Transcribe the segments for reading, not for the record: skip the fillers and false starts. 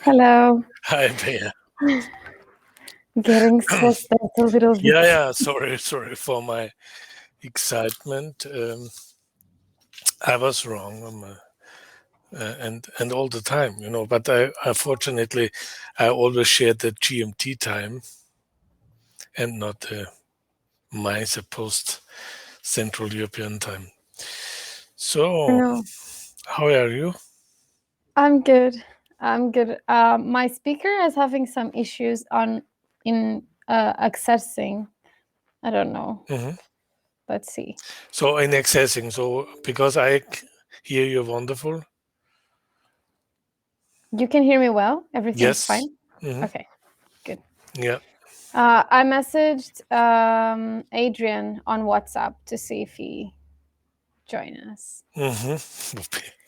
Hello. Hi, Bea. Getting stressed out a little bit. Yeah. Sorry for my excitement. I was wrong, and all the time, But I unfortunately I always shared the GMT time, and not my supposed Central European time. So, how are you? I'm good. My speaker is having some issues in accessing. I don't know. Let's see. So in accessing, because I hear you wonderful. You can hear me well? Everything's Yes. fine? Okay, good. Yeah. I messaged Adrian on WhatsApp to see if he join us.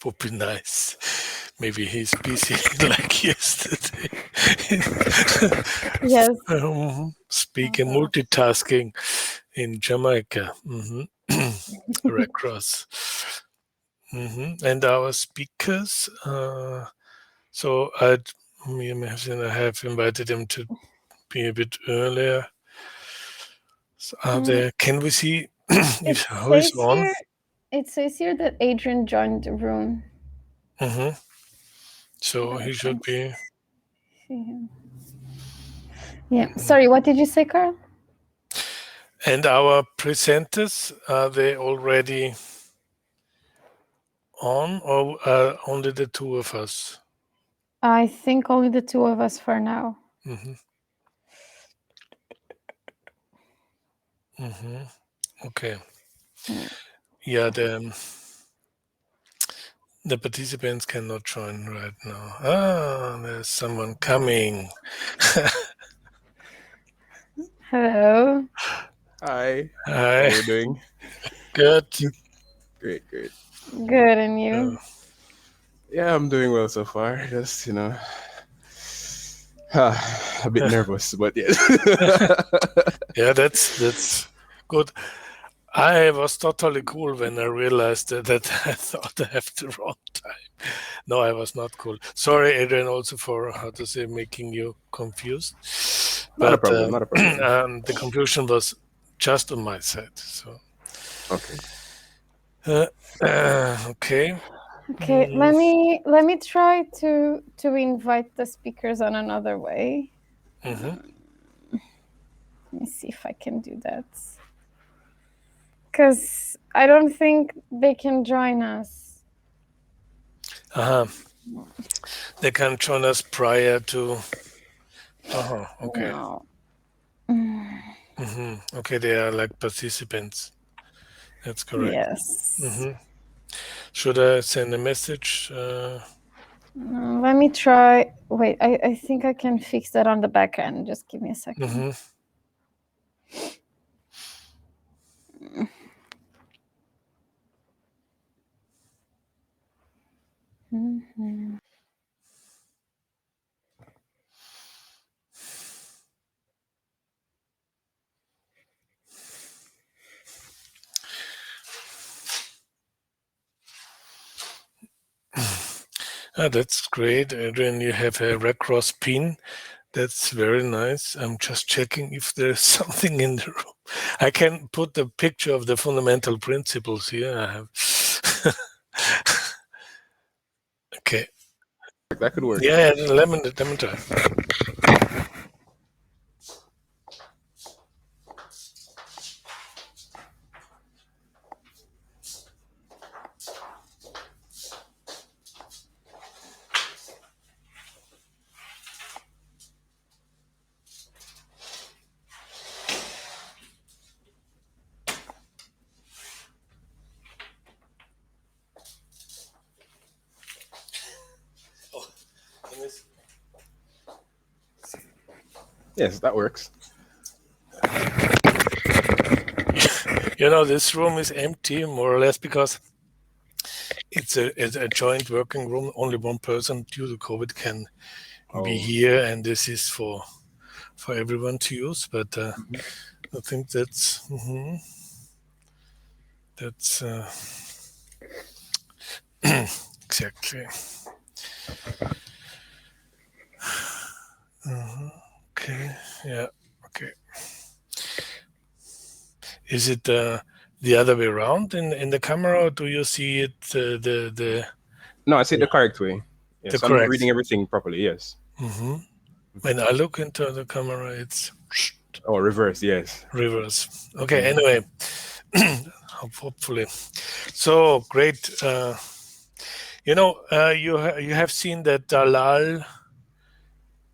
Would be nice. Maybe he's busy like yesterday. Yes. Speaking, multitasking in Jamaica. Red Cross. And our speakers. So I have invited him to be a bit earlier. So are there? Can we see if who is on? It says here that Adrian joined the room. So he should be. Yeah. Sorry, what did you say, Carl? And our presenters, are they already on, or only the two of us? I think only the two of us for now. Okay. Yeah, the participants cannot join right now. There's someone coming. Hello. Hi. Hi. How are you doing? Good. Great. Good, and you? Yeah, I'm doing well so far. Just, a bit nervous, but yeah. Yeah, that's good. I was totally cool when I realized that I thought I have the wrong time. No, I was not cool. Sorry, Adrian, also for making you confused. Not a problem. The confusion was just on my side. So. Okay. Okay. Okay, let me try to invite the speakers on another way. Let me see if I can do that. Because I don't think they can join us. They can join us prior to. Okay. No. Okay, they are like participants. That's correct. Yes. Should I send a message? Let me try. Wait, I think I can fix that on the back end. Just give me a second. That's great, Adrian. You have a Red Cross pin. That's very nice. I'm just checking if there's something in the room. I can put the picture of the fundamental principles here. I have. Okay. That could work. Yeah, let me try. Yes, that works. This room is empty, more or less, because it's a joint working room. Only one person due to COVID can be here, and this is for everyone to use. But I think that's exactly. Okay. Yeah. Okay. Is it the other way around in the camera, or do you see it the No, I see it the correct way. Yes, I'm correct? reading everything properly. Yes. When I look into the camera, it's Oh, reverse. Yes. reverse. Okay. Anyway, hopefully. So great. You have seen that Dalal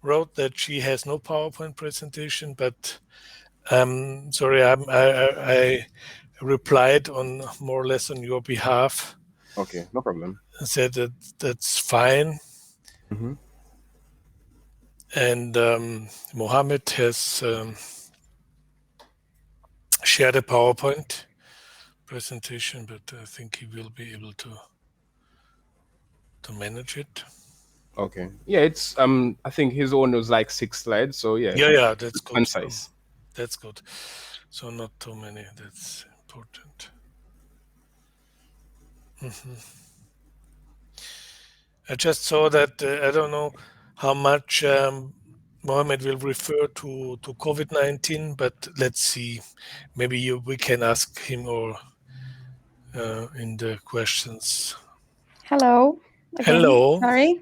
wrote that she has no PowerPoint presentation, but sorry, I replied on more or less on your behalf. Okay, no problem. I said that that's fine. And Mohammed has shared a PowerPoint presentation, but I think he will be able to manage it. Okay. Yeah, it's I think his own was like 6 slides, so yeah. Yeah, that's good. Concise. That's good. So not too many. That's important. I just saw that I don't know how much Mohammed will refer to COVID-19, but let's see. Maybe we can ask him or in the questions. Hello. Again. Hello. Sorry.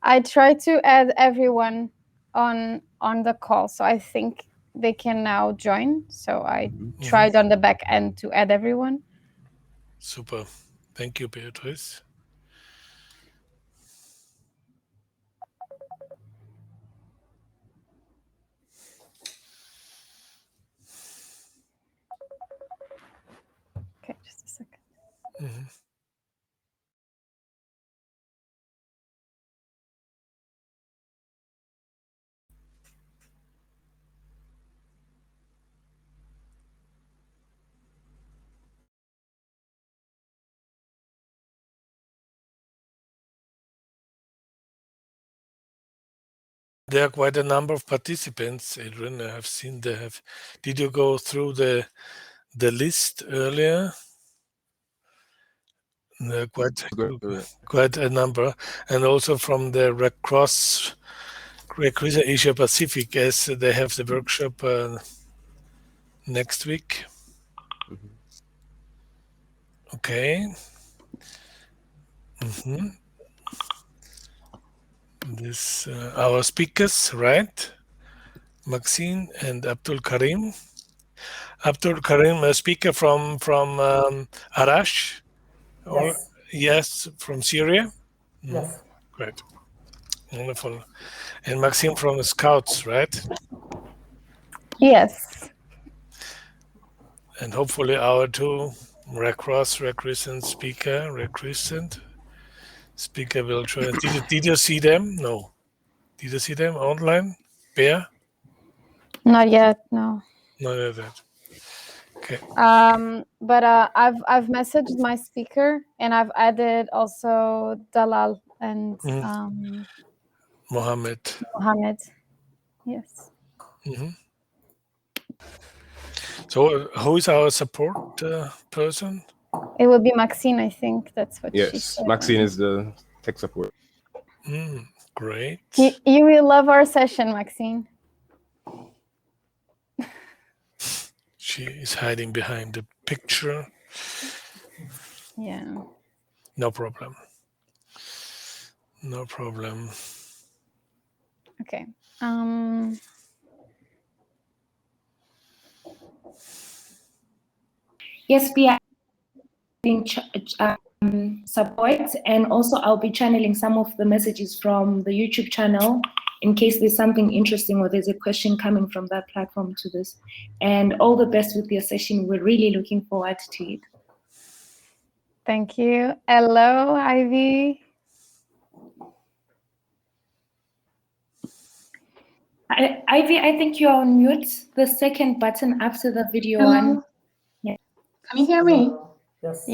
I tried to add everyone on the call, so I think they can now join. So I tried on the back end to add everyone. Super. Thank you, Beatrice. Okay, just a second. There are quite a number of participants, Adrian. I have seen they have. Did you go through the list earlier? Quite a number, and also from the Red Cross Asia Pacific, as they have the workshop next week. Okay. This our speakers, right? Maxine and Abdul Karim. Abdul Karim, a speaker from Arash. Yes. Yes, from Syria. Yes. Great. Wonderful. And Maxime from the Scouts, right? Yes. And hopefully our two Crescent speaker will join. Did you see them? No. Did you see them online? Bear? Not yet, no. Not yet. Okay. But I've messaged my speaker and I've added also Dalal and Mohammed. Yes. So who is our support person? It will be Maxine, I think. That's what she said. Yes, Maxine is the tech support. Great. You will love our session, Maxine. She is hiding behind the picture. Yeah. No problem. No problem. Okay. Yes, we are doing support, and also I'll be channeling some of the messages from the YouTube channel in case there's something interesting or there's a question coming from that platform to this. And all the best with your session. We're really looking forward to it. Thank you. Hello, Ivy. Ivy, I think you're on mute. The second button after the video one. Yeah. Can you hear me? Yes.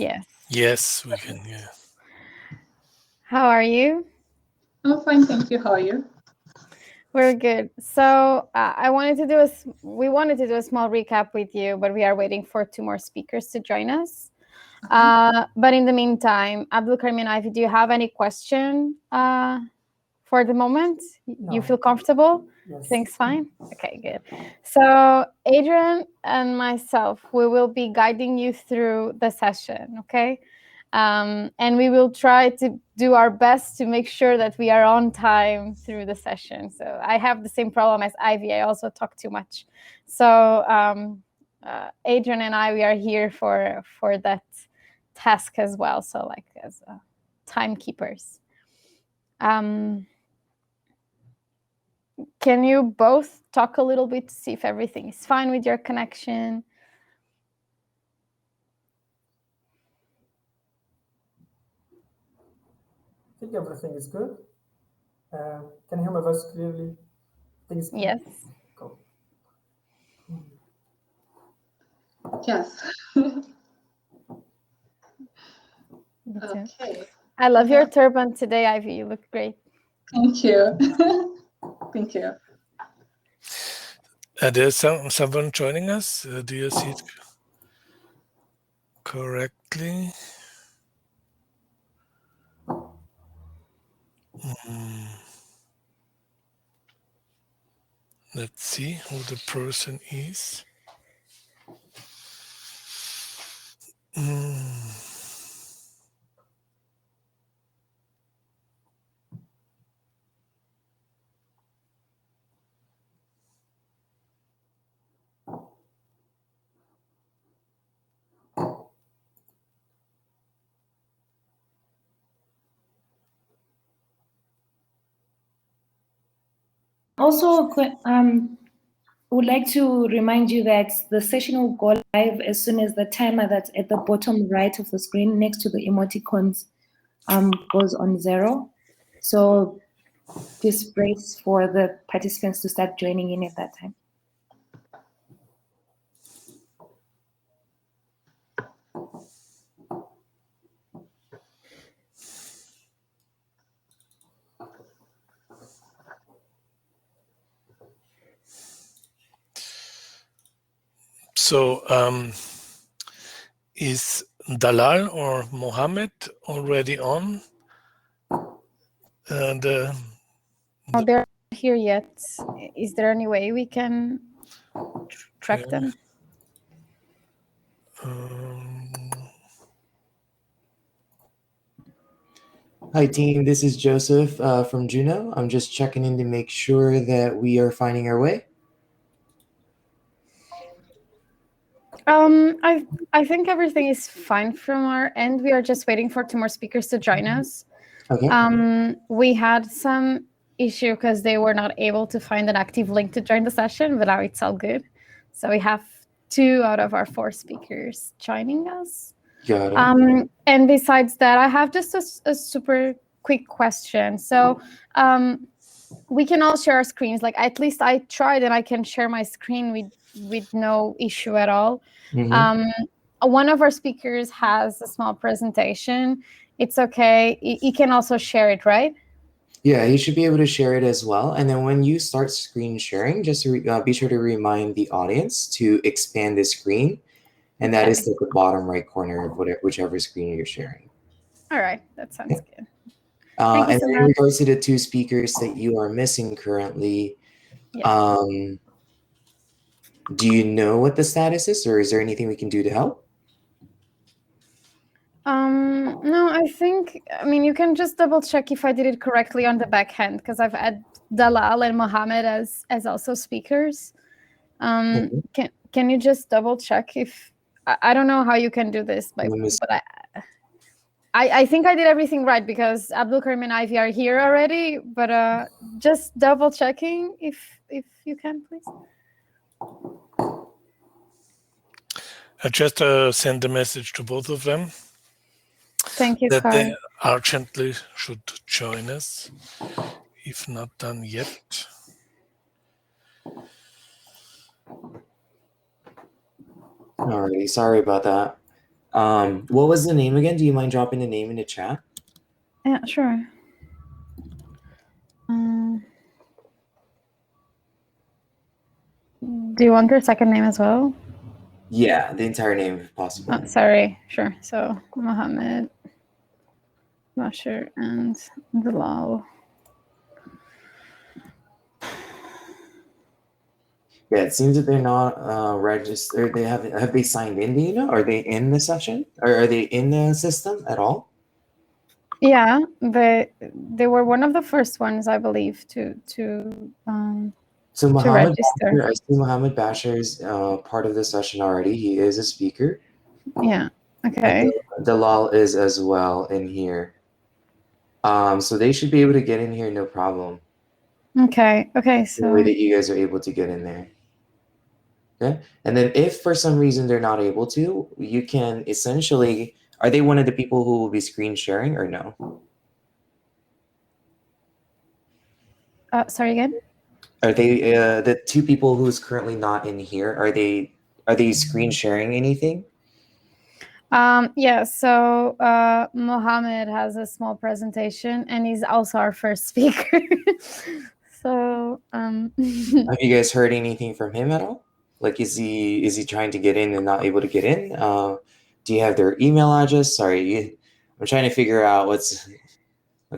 Yes, we can. Yeah. How are you? I'm fine, thank you. How are you? We're good. So we wanted to do a small recap with you, but we are waiting for 2 more speakers to join us. But in the meantime, Abdul Karim and Ivy, do you have any question for the moment? No. You feel comfortable? Yes. Things fine? Okay, good. So Adrian and myself, we will be guiding you through the session, okay? And we will try to do our best to make sure that we are on time through the session. So I have the same problem as Ivy. I also talk too much. So Adrian and I, we are here for that task as well. So like as timekeepers. Can you both talk a little bit to see if everything is fine with your connection? I think everything is good. Can you hear my voice clearly? Yes. Cool. Yes. Me too. Okay. I love your turban today, Ivy. You look great. Thank you. Thank you. There's someone joining us. Do you see it correctly? Let's see who the person is. Also, would like to remind you that the session will go live as soon as the timer that's at the bottom right of the screen next to the emoticons goes on 0. So just brace for the participants to start joining in at that time. So is Dalal or Mohammed already on? And Oh, they're not here yet. Is there any way we can track them? Hi team, this is Joseph from Juno. I'm just checking in to make sure that we are finding our way. I think everything is fine from our end. We are just waiting for 2 more speakers to join us. Okay. We had some issue because they were not able to find an active link to join the session, but now it's all good. So we have 2 out of our 4 speakers joining us. Got it. And besides that, I have just a super quick question. So we can all share our screens. Like at least I tried and I can share my screen with no issue at all. One of our speakers has a small presentation. It's okay. You can also share it, right? Yeah, you should be able to share it as well. And then when you start screen sharing, just be sure to remind the audience to expand the screen. And that is at the bottom right corner of whichever screen you're sharing. All right, that sounds good. And then in regards to the 2 speakers that you are missing currently, do you know what the status is, or is there anything we can do to help? No, I mean, you can just double check if I did it correctly on the back end, because I've added Dalal and Mohammed as also speakers. Can you just double check if I don't know how you can do this, but I think I did everything right because Abdul Karim and Ivy are here already. But just double checking if you can, please. I just send a message to both of them. Thank you, that Karim. they urgently should join us, if not done yet. Alrighty, sorry about that. What was the name again? Do you mind dropping the name in the chat? Yeah, sure. Do you want their second name as well? Yeah, the entire name if possible. Oh, sorry, sure. So Mohammed, Bashir, and Dalal. Yeah, it seems that they're not registered. Have they signed in? Do you know? Are they in the session? Or are they in the system at all? Yeah, they were one of the first ones, I believe, to So Mohammed register. Bashir, I see Mohammed Bashir is part of the session already. He is a speaker. Yeah. Okay. And Dalal is as well in here. So they should be able to get in here no problem. Okay. Okay. The way So that you guys are able to get in there. Okay. And then if for some reason they're not able to, you can essentially, are they one of the people who will be screen sharing or no? sorry again. Are they the two people who's currently not in here? Are they screen sharing anything? Yeah. So Mohammed has a small presentation, and he's also our first speaker. So Have you guys heard anything from him at all? Like, is he trying to get in and not able to get in? Do you have their email address? Sorry, I'm trying to figure out what's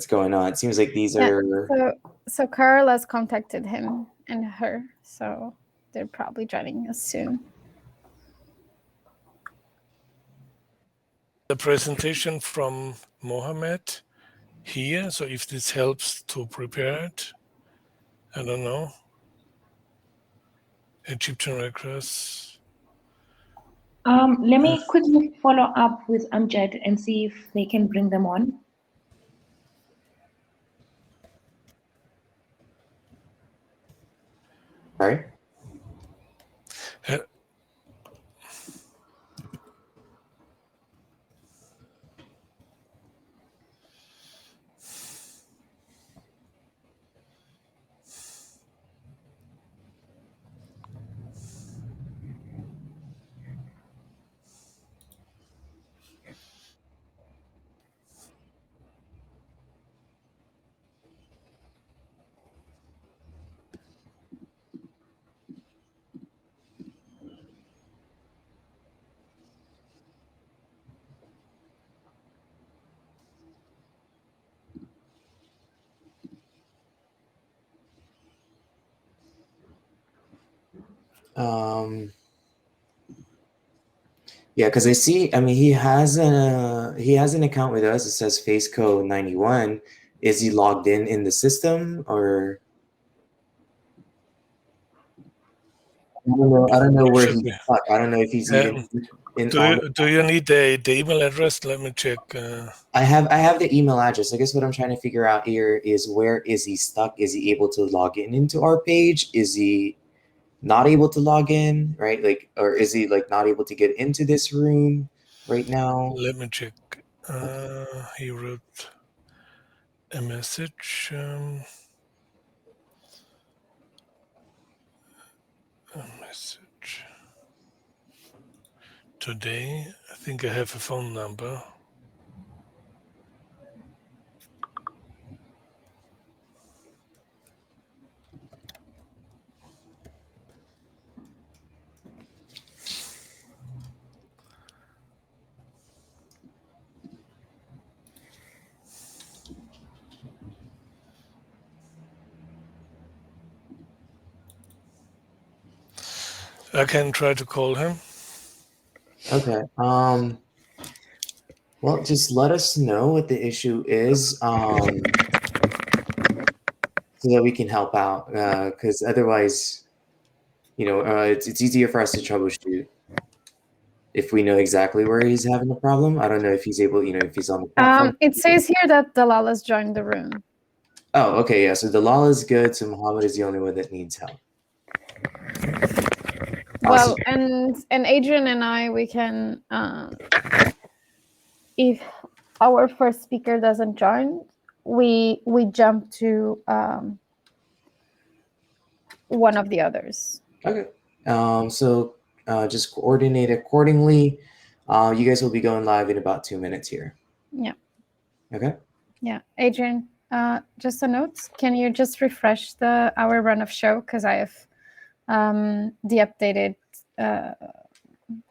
going on. It seems like these yeah. are. So Carl has contacted him and her, so they're probably joining us soon. The presentation from Mohammed here. So if this helps to prepare it, I don't know. Egyptian records. Let me quickly follow up with Amjad and see if they can bring them on. Sorry. Yeah, because I see. I mean, he has an account with us. It says FaceCo91. Is he logged in the system or? I don't know where Should he's be. stuck. I don't know if he's even in. Do you need the email address? Let me check. I have the email address. I guess what I'm trying to figure out here is where is he stuck? Is he able to log in into our page? Is he not able to log in, right? Like, or is he like not able to get into this room right now? Let me check. He wrote a message. A message. Today, I think I have a phone number. I can try to call him. Okay. Well, just let us know what the issue is, so that we can help out. Because otherwise, it's easier for us to troubleshoot if we know exactly where he's having the problem. I don't know if he's able, if he's on the platform. It says here that Dalal has joined the room. Oh, okay, yeah. So Dalal is good. So Muhammad is the only one that needs help. Well, and Adrian and I, we can, if our first speaker doesn't join, we jump to one of the others. Okay. So just coordinate accordingly. You guys will be going live in about 2 minutes here. Yeah. Okay. Yeah, Adrian. Just a note. Can you just refresh our run of show, because I have the updated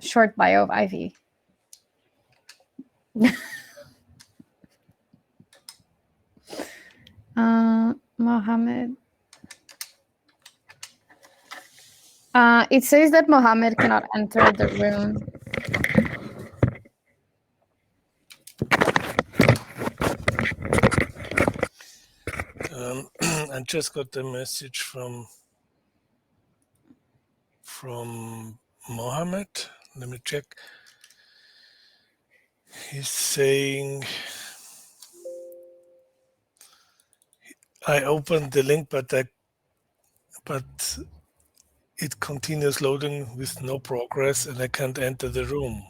short bio of Ivy. Mohammed. It says that Mohammed cannot enter the room. I just got a message from Mohammed. Let me check. He's saying, I opened the link, but it continues loading with no progress, and I can't enter the room.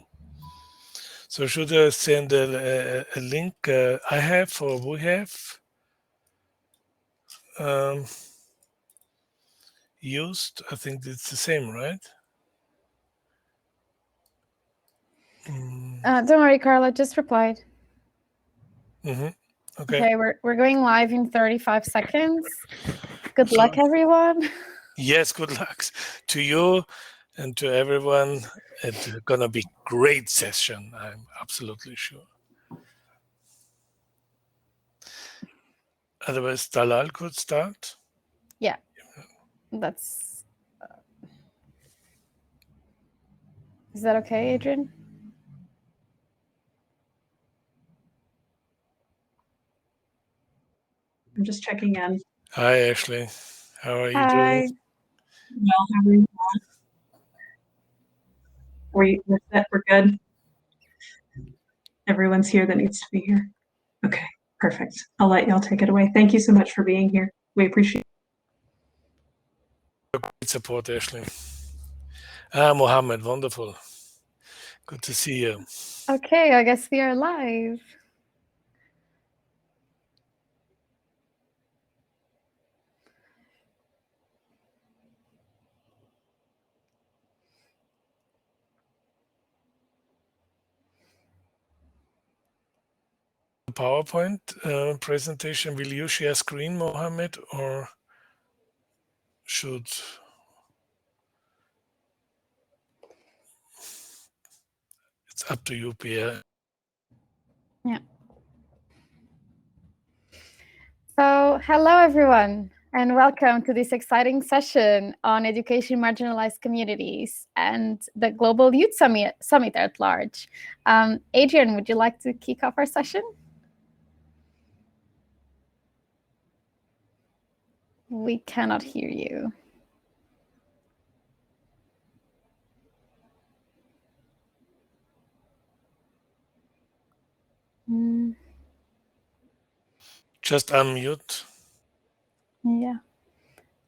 So should I send a link I have or we have used? I think it's the same, right? Don't worry, Carla, just replied. Okay. Okay, we're going live in 35 seconds. Good luck, everyone. Yes, good luck to you and to everyone. It's gonna be great session. I'm absolutely sure. Otherwise, Talal could start. Yeah, that's. Is that okay, Adrian? I'm just checking in. Hi, Ashley. How are you Hi. doing? Well, how are you? We're set. We're good. Everyone's here that needs to be here. Okay, perfect. I'll let y'all take it away. Thank you so much for being here. We appreciate Great support, Ashley. Mohammed, wonderful. Good to see you. Okay, I guess we are live. PowerPoint presentation. Will you share screen, Mohammed, or should? It's up to you, Pierre. Yeah. So, hello everyone, and welcome to this exciting session on education marginalized communities and the Global Youth Summit at large. Adrian, would you like to kick off our session? We cannot hear you. Just unmute. Yeah.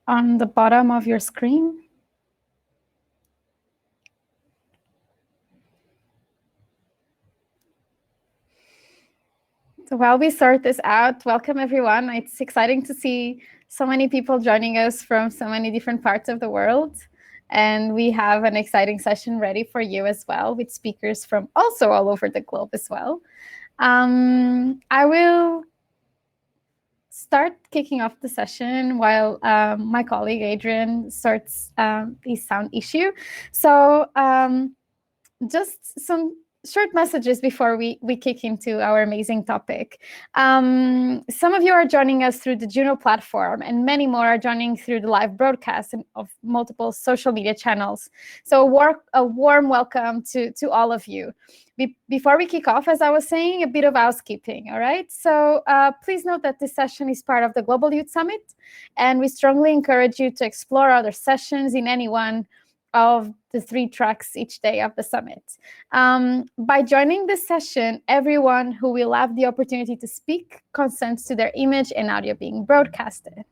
On the bottom of your screen. So while we sort this out, welcome everyone. It's exciting to see so many people joining us from so many different parts of the world. And we have an exciting session ready for you as well, with speakers from also all over the globe as well. I will start kicking off the session while my colleague Adrian sorts the sound issue. So just some short messages before we kick into our amazing topic. Some of you are joining us through the Juno platform, and many more are joining through the live broadcast of multiple social media channels. So a warm welcome to all of you. Before we kick off, as I was saying, a bit of housekeeping, all right? So please note that this session is part of the Global Youth Summit, and we strongly encourage you to explore other sessions in any one of the 3 tracks each day of the summit. By joining this session, everyone who will have the opportunity to speak consents to their image and audio being broadcasted.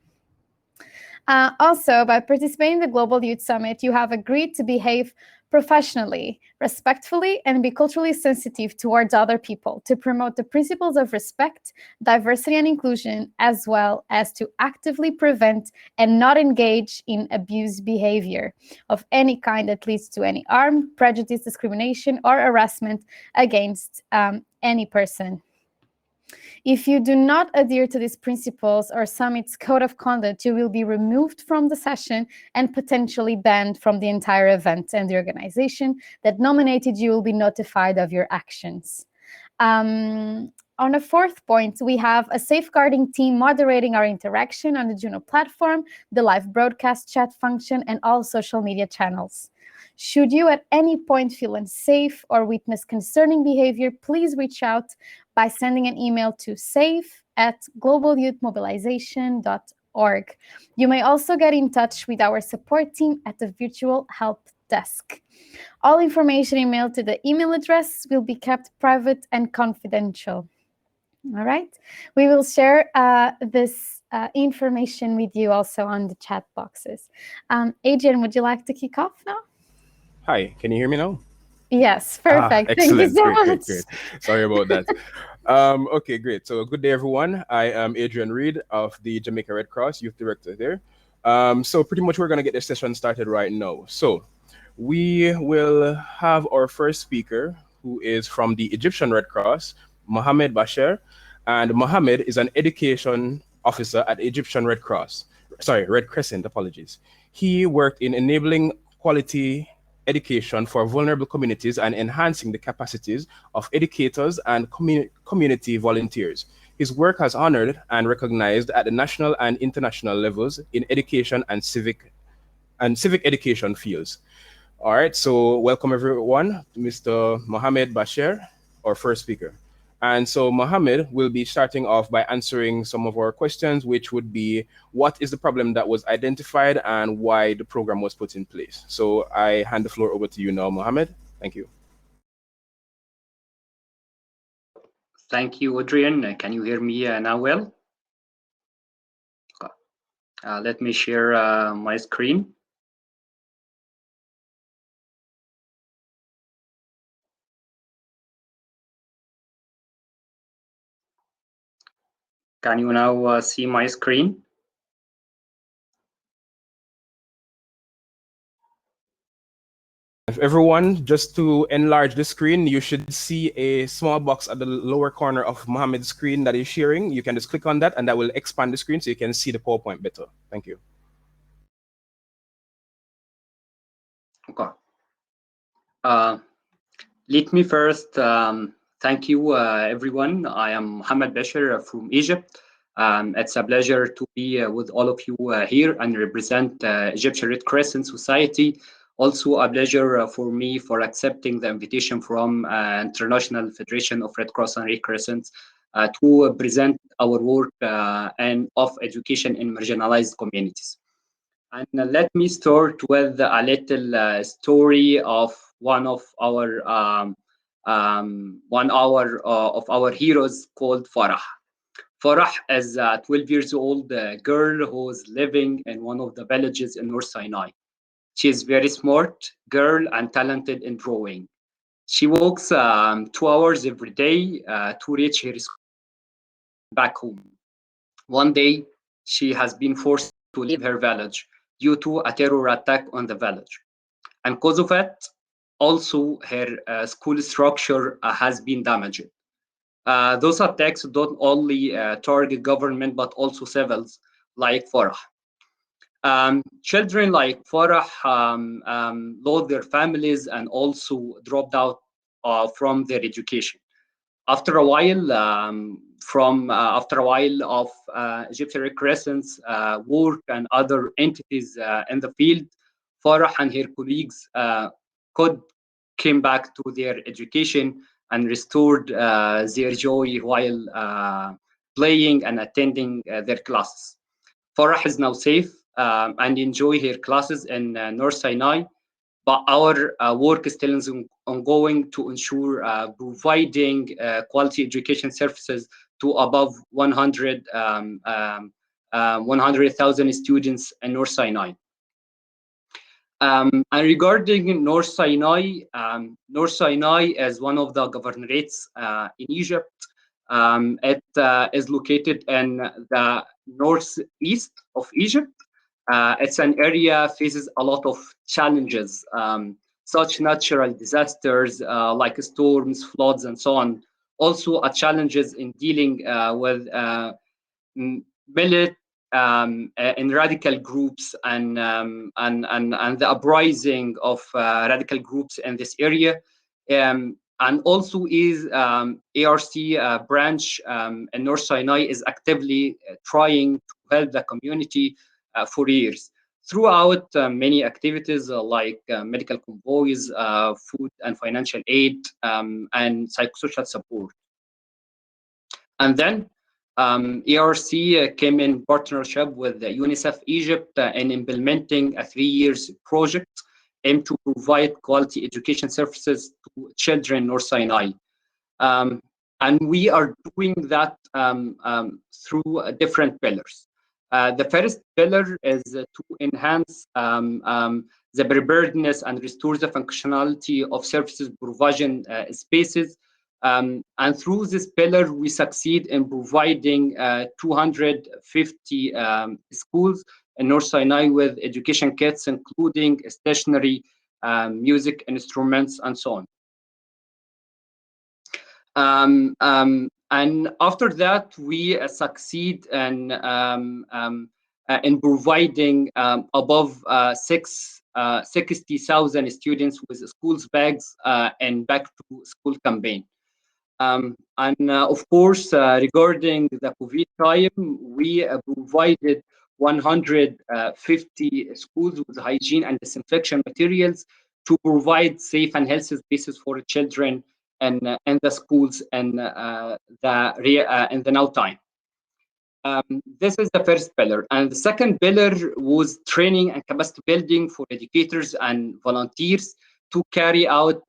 Also, by participating in the Global Youth Summit, you have agreed to behave professionally, respectfully, and be culturally sensitive towards other people, to promote the principles of respect, diversity, and inclusion, as well as to actively prevent and not engage in abuse behavior of any kind that leads to any harm, prejudice, discrimination, or harassment against any person. If you do not adhere to these principles or Summit's code of conduct, you will be removed from the session and potentially banned from the entire event, and the organization that nominated you will be notified of your actions. on a fourth point, we have a safeguarding team moderating our interaction on the Juno platform, the live broadcast chat function, and all social media channels. Should you at any point feel unsafe or witness concerning behavior, please reach out by sending an email to safe@globalyouthmobilization.org. You may also get in touch with our support team at the virtual help desk. All information emailed to the email address will be kept private and confidential. All right. We will share this information with you also on the chat boxes. Adrian, would you like to kick off now? Hi, can you hear me now? Yes, perfect. Excellent. Thank you so much. Great. Sorry about that. Okay, great. So good day, everyone. I am Adrian Reed of the Jamaica Red Cross, Youth Director there. So pretty much we're going to get this session started right now. So we will have our first speaker, who is from the Egyptian Red Cross, Mohammed Bashir. And Mohammed is an education officer at Egyptian Red Crescent, apologies. He worked in enabling quality education for vulnerable communities and enhancing the capacities of educators and community volunteers. His work has honored and recognized at the national and international levels in education and civic education fields. All right, so welcome everyone to Mr. Mohammed Bashir, our first speaker. And so Mohammed will be starting off by answering some of our questions, which would be, what is the problem that was identified and why the program was put in place? So I hand the floor over to you now, Mohammed. Thank you. Thank you, Adrian. Can you hear me now well? Okay. Let me share my screen. Can you now see my screen? If everyone, just to enlarge the screen, you should see a small box at the lower corner of Mohammed's screen that is sharing. You can just click on that and that will expand the screen so you can see the PowerPoint better. Thank you. Okay. Let me first thank you, everyone. I am Mohammed Bashir from Egypt. It's a pleasure to be with all of you here and represent Egyptian Red Crescent Society. Also a pleasure for me for accepting the invitation from International Federation of Red Cross and Red Crescent to present our work and of education in marginalized communities. And let me start with a little story of one of our of our heroes called Farah. Farah is a 12 years old girl who is living in one of the villages in North Sinai. She is very smart girl and talented in drawing. She walks 2 hours every day to reach her school back home. One day, she has been forced to leave her village due to a terror attack on the village. And because of it, also her school structure has been damaged. Those attacks don't only target government, but also civils like Farah. Children like Farah lost their families and also dropped out from their education. After a while, of Egyptian Red Crescent's work and other entities in the field, Farah and her colleagues could came back to their education and restored their joy while playing and attending their classes. Farah is now safe and enjoy her classes in North Sinai, but our work is still ongoing to ensure providing quality education services to above 100,000 students in North Sinai. And regarding North Sinai is one of the governorates in Egypt. It is located in the northeast of Egypt. It's an area faces a lot of challenges, such natural disasters like storms, floods, and so on. Also, challenges in dealing with in radical groups and the uprising of radical groups in this area. and also is ARC branch in North Sinai is actively trying to help the community for years throughout many activities like medical convoys, food and financial aid, and psychosocial support. And then ARC came in partnership with UNICEF Egypt in implementing a 3-year project aimed to provide quality education services to children in North Sinai. And we are doing that through different pillars. The first pillar is to enhance the preparedness and restore the functionality of services provision spaces. And through this pillar, we succeed in providing 250 schools in North Sinai with education kits, including stationery, music instruments, and so on. And after that, we succeed in providing above 60,000 students with schools bags and back to school campaign. And of course, regarding the COVID time, we provided 150 schools with hygiene and disinfection materials to provide safe and healthy spaces for children and the schools and the now time. This is the first pillar. And the second pillar was training and capacity building for educators and volunteers to carry out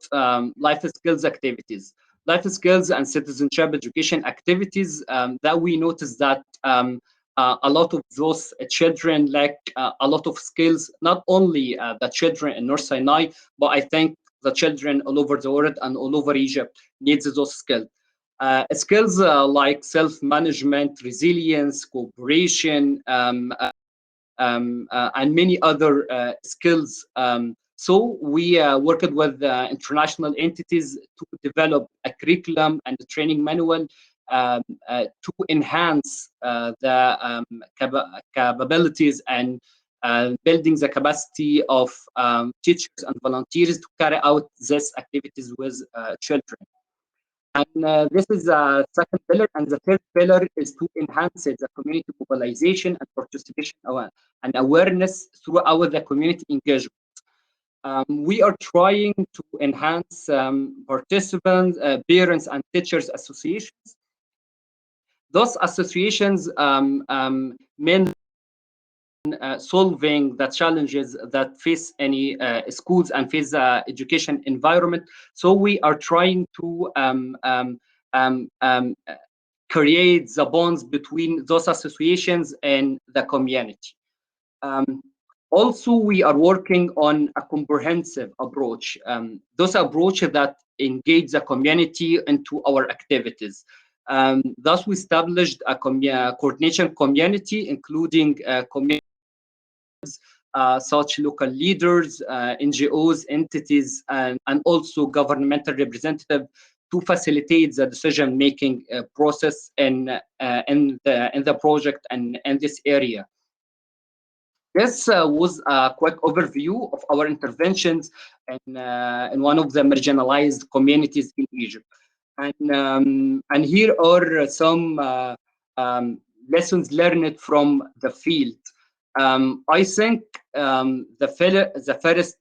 life skills activities. Life skills and citizenship education activities that we noticed that a lot of those children lack a lot of skills, not only the children in North Sinai, but I think the children all over the world and all over Egypt needs those skills. Skills like self-management, resilience, cooperation, and many other skills. So we worked with international entities to develop a curriculum and a training manual to enhance the capabilities and building the capacity of teachers and volunteers to carry out these activities with children. And this is the second pillar. And the third pillar is to enhance the community mobilization and participation and awareness throughout the community engagement. We are trying to enhance participants, parents, and teachers associations. Those associations mean solving the challenges that face any schools and face the education environment. So we are trying to create the bonds between those associations and the community. Also, we are working on a comprehensive approach. Those approaches that engage the community into our activities. Thus, we established a coordination community, including such local leaders, NGOs, entities, and also governmental representatives to facilitate the decision-making process in the project and in this area. This was a quick overview of our interventions in one of the marginalized communities in Egypt. And here are some lessons learned from the field. I think the first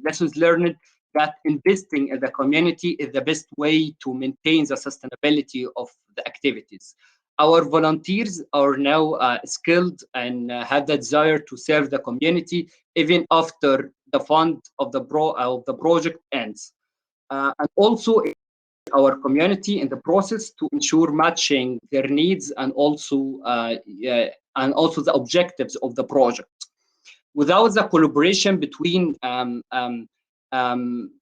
lessons learned that investing in the community is the best way to maintain the sustainability of the activities. Our volunteers are now skilled and have the desire to serve the community even after the fund of the project ends. And also our community in the process to ensure matching their needs and also the objectives of the project. Without the collaboration between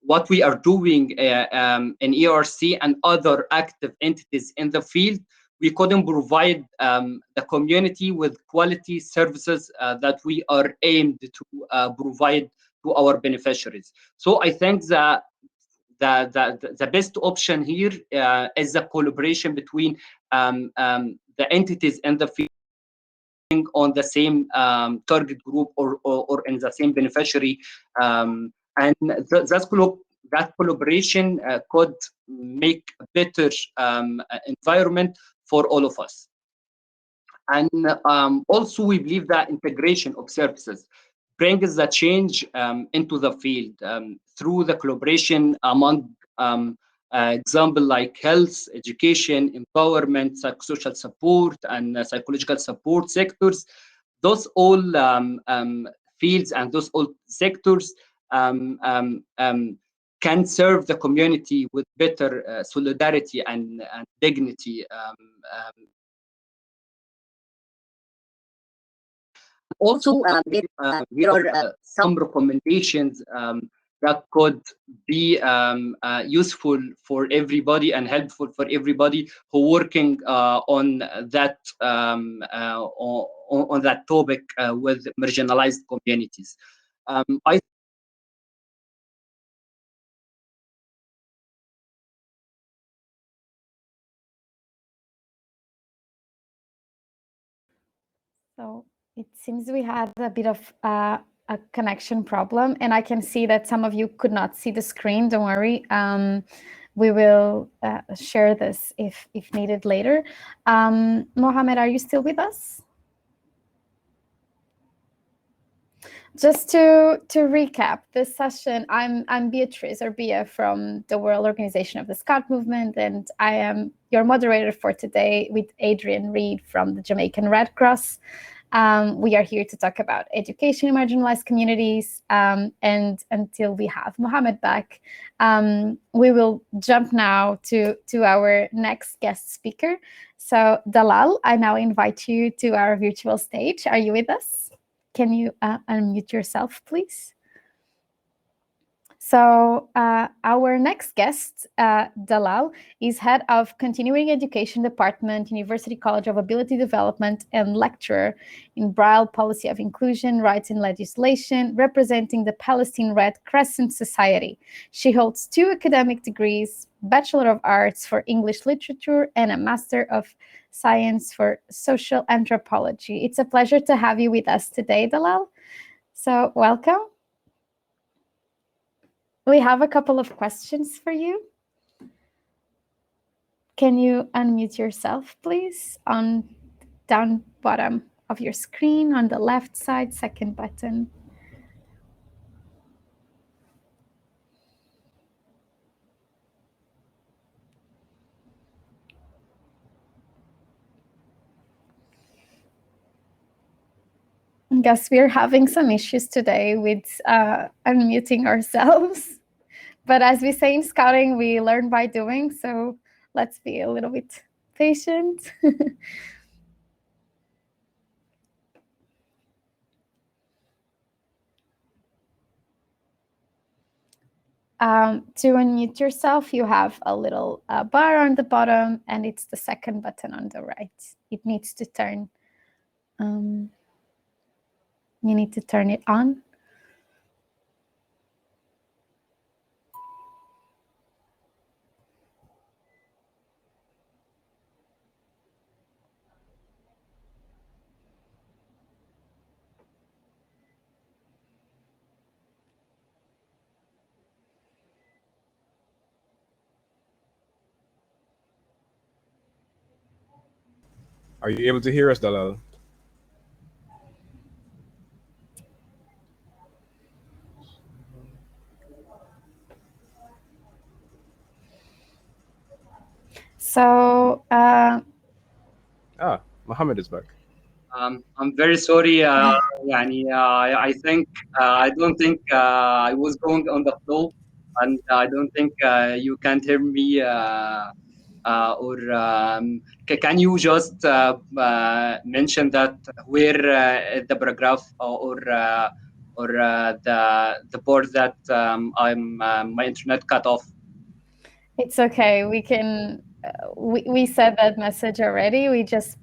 what we are doing in ERC and other active entities in the field, we couldn't provide the community with quality services that we are aimed to provide to our beneficiaries. So I think that the best option here is the collaboration between the entities and the field on the same target group or in the same beneficiary, and that collaboration could make a better environment for all of us. And also, we believe that integration of services brings the change into the field through the collaboration among example like health, education, empowerment, psychosocial support, and psychological support sectors. Those all fields and those all sectors can serve the community with better solidarity and dignity. Also, there are some recommendations that could be useful for everybody and helpful for everybody who working on that on that topic with marginalized communities. I So it seems we had a bit of a connection problem, and I can see that some of you could not see the screen. Don't worry. We will share this if needed later. Mohammed, are you still with us? Just to recap this session, I'm Beatrice or Bia from the World Organization of the Scout Movement, and I am your moderator for today with Adrian Reed from the Jamaican Red Cross. We are here to talk about education in marginalized communities, and until we have Mohammed back, we will jump now to our next guest speaker. So Dalal, I now invite you to our virtual stage. Are you with us? Can you unmute yourself, please? So our next guest, Dalal, is head of Continuing Education Department, University College of Ability Development, and lecturer in Braille Policy of Inclusion, Rights and Legislation, representing the Palestine Red Crescent Society. She holds 2 academic degrees, Bachelor of Arts for English Literature and a Master of Science for Social Anthropology. It's a pleasure to have you with us today, Dalal. So welcome. We have a couple of questions for you. Can you unmute yourself, please, on down bottom of your screen on the left side, second button. I guess we're having some issues today with unmuting ourselves. But as we say in scouting, we learn by doing. So let's be a little bit patient. To unmute yourself, you have a little bar on the bottom, and it's the second button on the right. It needs to turn. You need to turn it on. Are you able to hear us, Dalal? So, Mohammed is back. I'm very sorry. I think I don't think I was going on the flow, and I don't think you can't hear me. Can you just mention that where the paragraph or the board that I'm my internet cut off? it's okay. We can. We said that message already.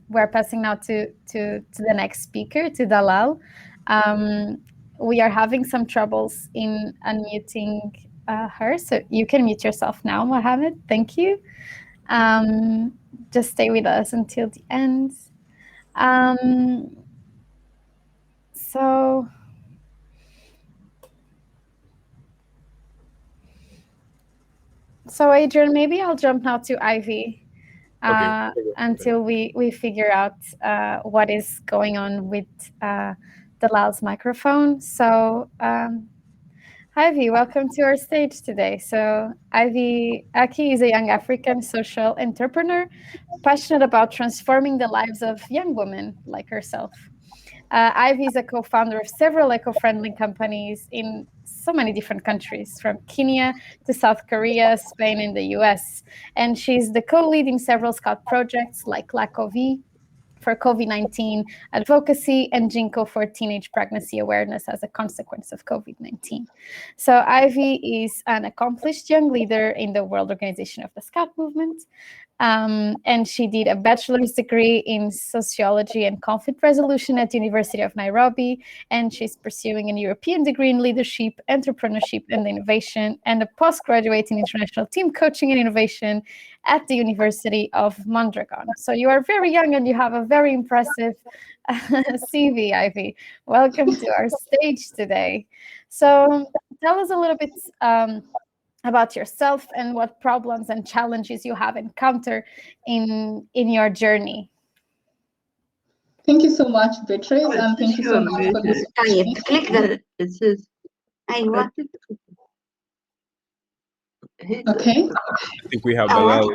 We're passing now to the next speaker, to Dalal. We are having some troubles in unmuting her, so you can mute yourself now, Mohammed. Thank you. Just stay with us until the end. So So Adrian, maybe I'll jump now to Ivy until we figure out what is going on with Dalal's microphone. So Ivy, welcome to our stage today. So Ivy Aki is a young African social entrepreneur, passionate about transforming the lives of young women like herself. Ivy is a co-founder of several eco-friendly companies in so many different countries, from Kenya to South Korea, Spain, and the US. And she's the co-leading several Scout projects like LACOV for COVID-19 advocacy and Jinko for teenage pregnancy awareness as a consequence of COVID-19. So Ivy is an accomplished young leader in the World Organization of the Scout Movement. And she did a bachelor's degree in sociology and conflict resolution at the University of Nairobi, and she's pursuing a European degree in leadership, entrepreneurship, and innovation, and a postgraduate in international team coaching and innovation at the University of Mondragon. So you are very young and you have a very impressive CV, Ivy. Welcome to our stage today. So tell us a little bit about yourself and what problems and challenges you have encountered in your journey. Thank you so much, Beatrice, and thank you so much for this opportunity. click the أيوة. Okay. I think we have Dalal.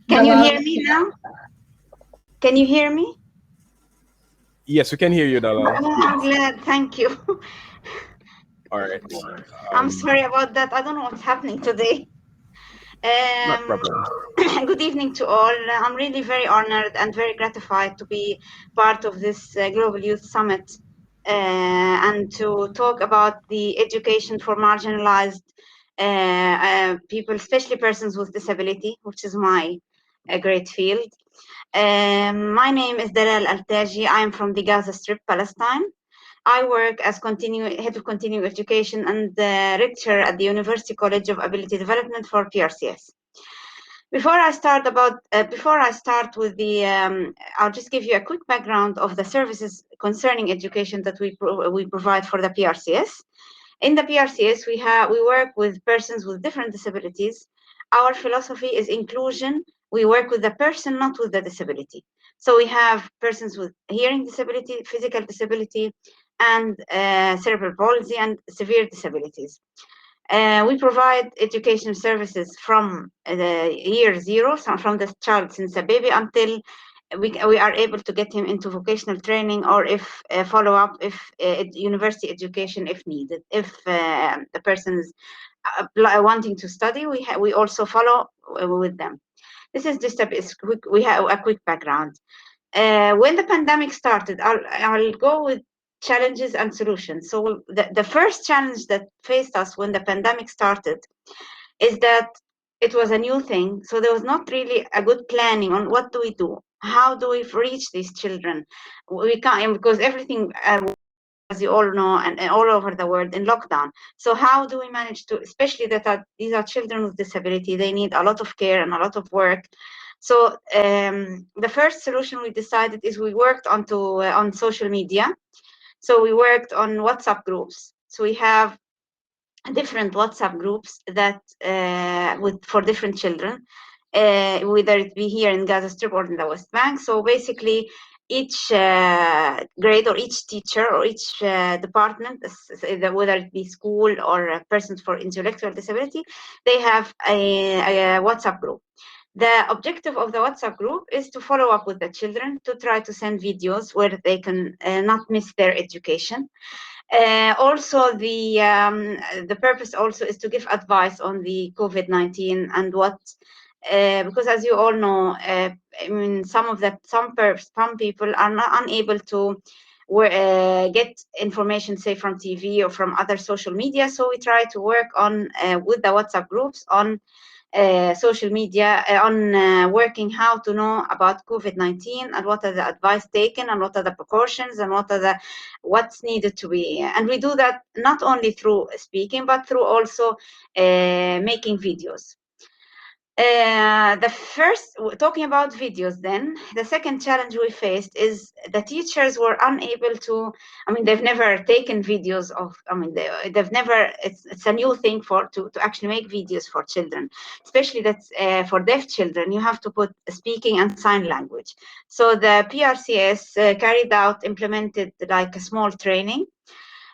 Can you hear me now? Can you hear me? Yes, we can hear you, Dalal. Oh, I'm glad. Thank you. All right. I'm sorry about that. I don't know what's happening today. Not a problem. Good evening to all. I'm really very honored and very gratified to be part of this Global Youth Summit and to talk about the education for marginalized people, especially persons with disability, which is my great field. My name is Dalal Al-Taji. I am from the Gaza Strip, Palestine. I work as head of continuing education and lecturer at the University College of Ability Development for PRCS. Before I start with the, I'll just give you a quick background of the services concerning education that we provide for the PRCS. In the PRCS, we work with persons with different disabilities. Our philosophy is inclusion. We work with the person, not with the disability. So we have persons with hearing disability, physical disability, and cerebral palsy and severe disabilities. We provide education services from year zero, so from the child since a baby until we are able to get him into vocational training, or if follow up, if university education if needed. If the person is wanting to study, we also follow with them. This is just we have a quick background. When the pandemic started, I'll go with challenges and solutions. So the first challenge that faced us when the pandemic started is that it was a new thing. So there was not really a good planning on what do we do? How do we reach these children? We can't, because everything, as you all know, and all over the world in lockdown. So how do we manage to, especially that these are children with disability, they need a lot of care and a lot of work. So the first solution we decided is we worked on social media. So we worked on WhatsApp groups. So we have different WhatsApp groups that for different children, whether it be here in Gaza Strip or in the West Bank. So basically, each grade or each teacher or each department, whether it be school or persons for intellectual disability, they have a WhatsApp group. The objective of the WhatsApp group is to follow up with the children, to try to send videos where they can not miss their education. Also, the purpose also is to give advice on the COVID-19 and what, because as you all know, I mean, some people are not unable to get information, say from TV or from other social media. So we try to work on with the WhatsApp groups on social media, on working how to know about COVID-19 and what are the advice taken and what are the precautions and what's needed to be. And we do that not only through speaking, but through also making videos. Talking about videos then, the second challenge we faced is the teachers were unable to, they've never taken videos of, they've never, it's a new thing to actually make videos for children, especially that's for deaf children, you have to put speaking and sign language. So the PRCS implemented like a small training.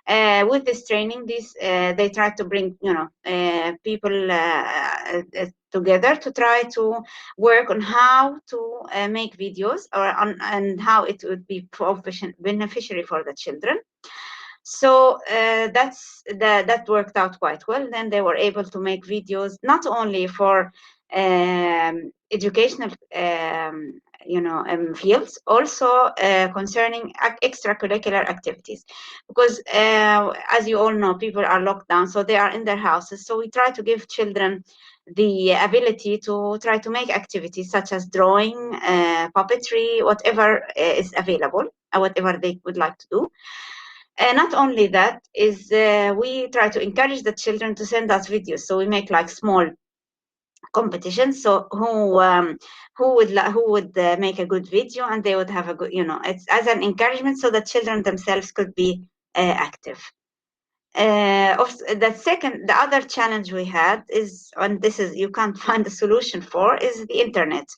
With this training, they try to bring people together to try to work on how to make videos and how it would be beneficiary for the children. So that worked out quite well. Then they were able to make videos not only for educational fields, also concerning extracurricular activities, because as you all know, people are locked down, so they are in their houses. So we try to give children the ability to try to make activities such as drawing, puppetry, whatever is available, whatever they would like to do. Not only that, we try to encourage the children to send us videos. So we make like small competitions. So who would make a good video, and they would have a good, it's as an encouragement, so the children themselves could be active. The other challenge we had is, and this is you can't find a solution for, is the internet.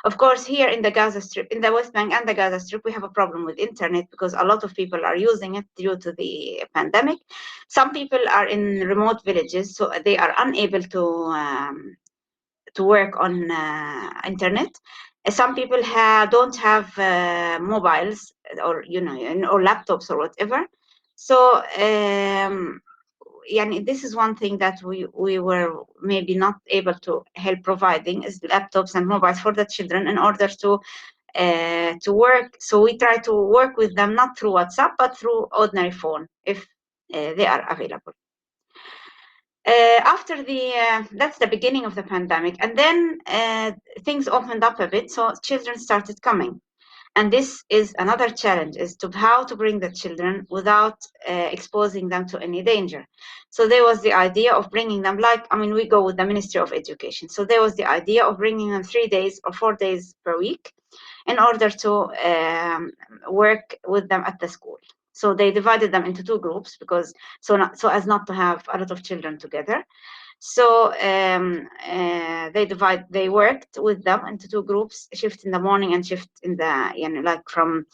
Of course, here in the Gaza Strip, in the West Bank and the Gaza Strip, we have a problem with internet because a lot of people are using it due to the pandemic. Some people are in remote villages, so they are unable to work on internet. Some people don't have mobiles or or laptops or whatever. So this is one thing that we were maybe not able to help providing, is laptops and mobiles for the children in order to work. So we try to work with them not through WhatsApp but through ordinary phone if they are available. After that's the beginning of the pandemic, and then things opened up a bit, so children started coming. And this is another challenge, is to how to bring the children without exposing them to any danger. So there was the idea of bringing them, we go with the Ministry of Education. So there was the idea of bringing them 3 days or 4 days per week in order to work with them at the school. So they divided them into 2 groups because so as not to have a lot of children together. So they worked with them into 2 groups, shift in the morning and shift in the from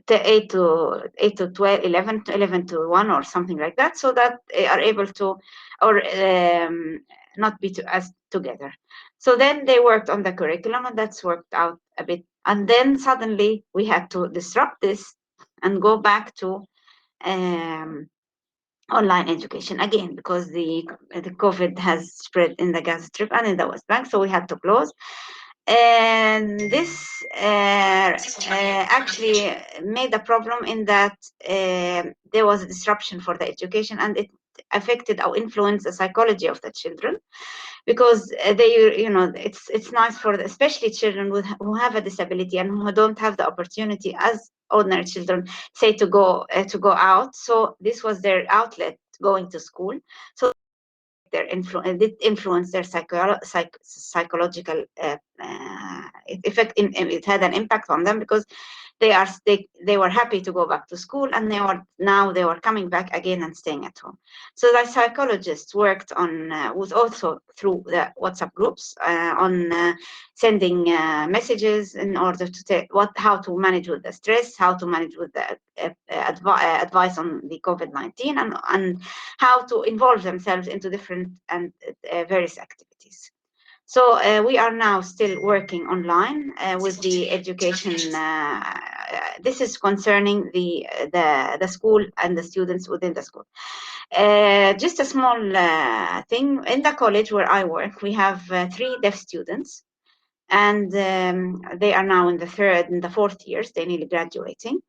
8 to 12, 11 to 1 or something like that, so that they are able to not be as together. So then they worked on the curriculum, and that's worked out a bit. And then suddenly we had to disrupt this and go back to online education again, because the COVID has spread in the Gaza Strip and in the West Bank, so we had to close. And this actually made a problem in that there was a disruption for the education, and it affected or influenced the psychology of the children, because it's nice for especially children who have a disability and who don't have the opportunity as ordinary children, say, to go out. So this was their outlet, going to school. So it influenced their psychological effect. It had an impact on them, because they were happy to go back to school, and they were coming back again and staying at home. So the psychologists worked on was also through the WhatsApp groups on sending messages in order to how to manage with the stress, how to manage with the advice on the COVID-19, and how to involve themselves into different and various activities. So we are now still working online with the education. This is concerning the school and the students within the school. Just a small thing, in the college where I work, we have 3 deaf students, and they are now in the 3rd and the 4th years. They're nearly graduating.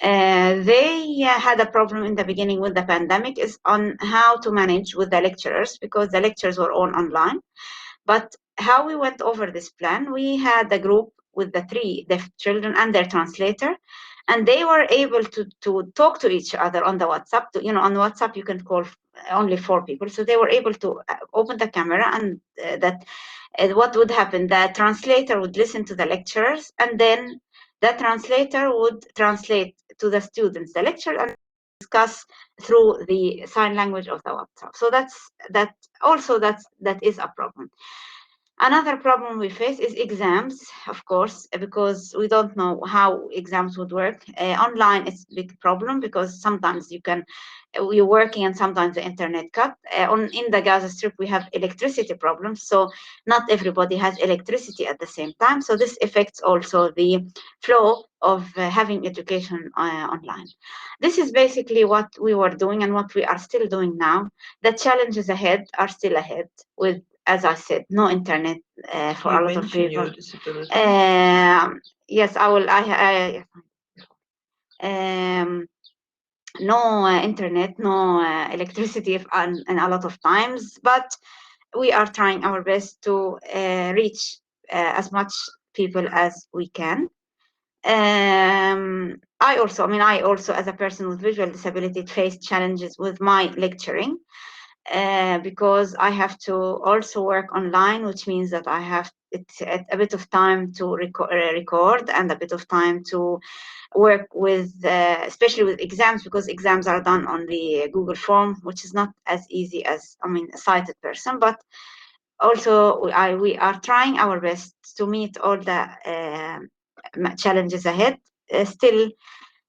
They had a problem in the beginning with the pandemic, is on how to manage with the lecturers, because the lectures were all online. But how we went over this plan, we had a group with the 3 deaf children and their translator, and they were able to talk to each other on the WhatsApp. On WhatsApp you can call only 4 people, so they were able to open the camera, and what would happen, the translator would listen to the lecturers, and then the translator would translate to the students the lecture and discuss through the sign language of the WhatsApp. So that is a problem. Another problem we face is exams, of course, because we don't know how exams would work. Online is a big problem because sometimes you're working and sometimes the internet cut. In the Gaza Strip, we have electricity problems, so not everybody has electricity at the same time. So this affects also the flow of having education online. This is basically what we were doing and what we are still doing now. The challenges ahead are still ahead with, as I said, no internet for a lot of people. Yes, I will. No internet, no electricity, and a lot of times, but we are trying our best to reach as much people as we can. I also, as a person with visual disability, face challenges with my lecturing. Because I have to also work online, which means that I have a bit of time to record and a bit of time to work with, especially with exams, because exams are done on the Google form, which is not as easy as, a sighted person. But also we are trying our best to meet all the challenges ahead. Still,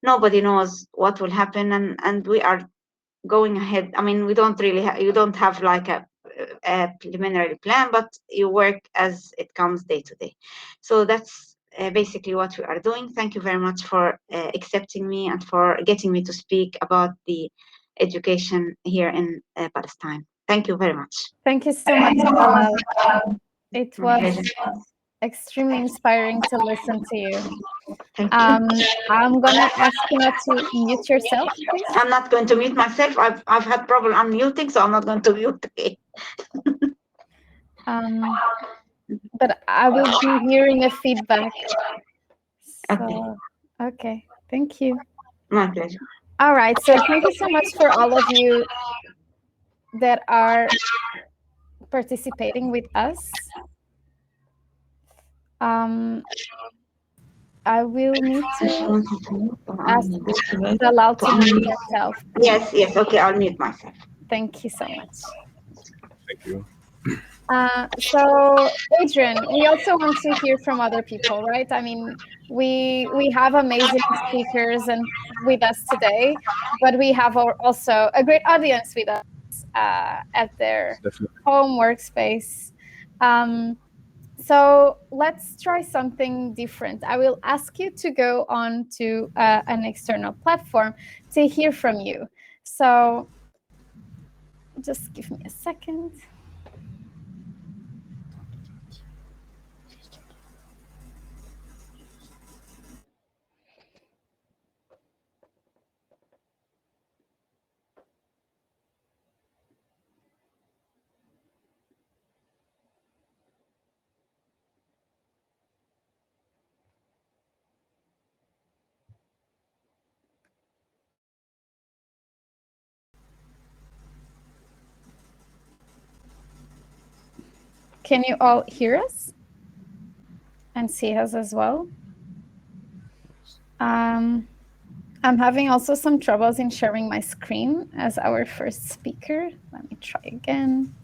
nobody knows what will happen, and we are going ahead. We don't really you don't have like a preliminary plan, but you work as it comes day to day. So that's basically what we are doing. Thank you very much for accepting me and for getting me to speak about the education here in Palestine. Thank you very much. Thank you so much, Bilal. It was extremely inspiring to listen to you. Thank you. I'm gonna ask you not to mute yourself, please. I'm not going to mute myself. I've had problem unmuting, so I'm not going to mute again. But I will be hearing a feedback. So, okay, thank you. My pleasure. All right, so thank you so much for all of you that are participating with us. I will need to ask Bilal to mute yourself. Yes, okay, I'll mute myself. Thank you so much. Thank you. So, Adrian, we also want to hear from other people, right? We have amazing speakers and with us today, but we have also a great audience with us at their home workspace. So let's try something different. I will ask you to go on to an external platform to hear from you. So just give me a second. Can you all hear us and see us as well? I'm having also some troubles in sharing my screen as our first speaker. Let me try again.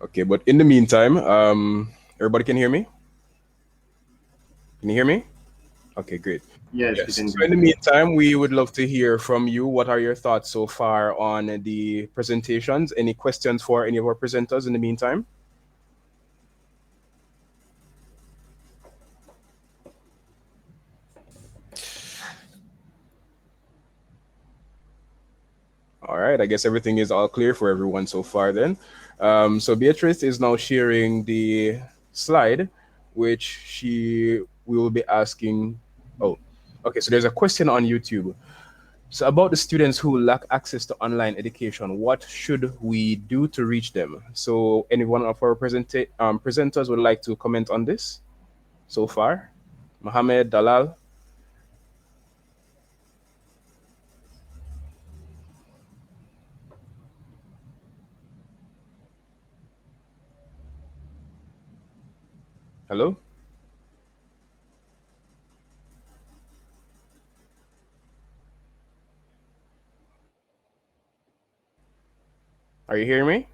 Okay, but in the meantime, everybody can hear me? Can you hear me? Okay, great. Yes. So in the meantime, we would love to hear from you. What are your thoughts so far on the presentations? Any questions for any of our presenters in the meantime? All right, I guess everything is all clear for everyone so far then. So Beatrice is now sharing the slide, which we will be asking. Oh, okay, so there's a question on YouTube. So about the students who lack access to online education, what should we do to reach them? So any one of our presenters would like to comment on this so far? Mohammed, Dalal? Hello? Are you hearing me?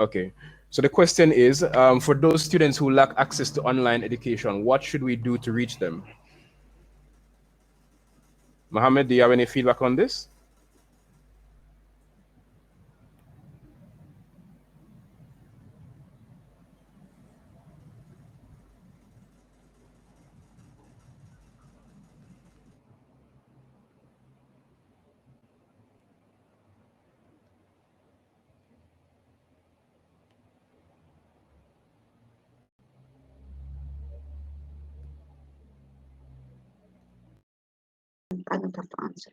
Okay. So the question is, for those students who lack access to online education, what should we do to reach them? Mohammed, do you have any feedback on this? I don't have to answer.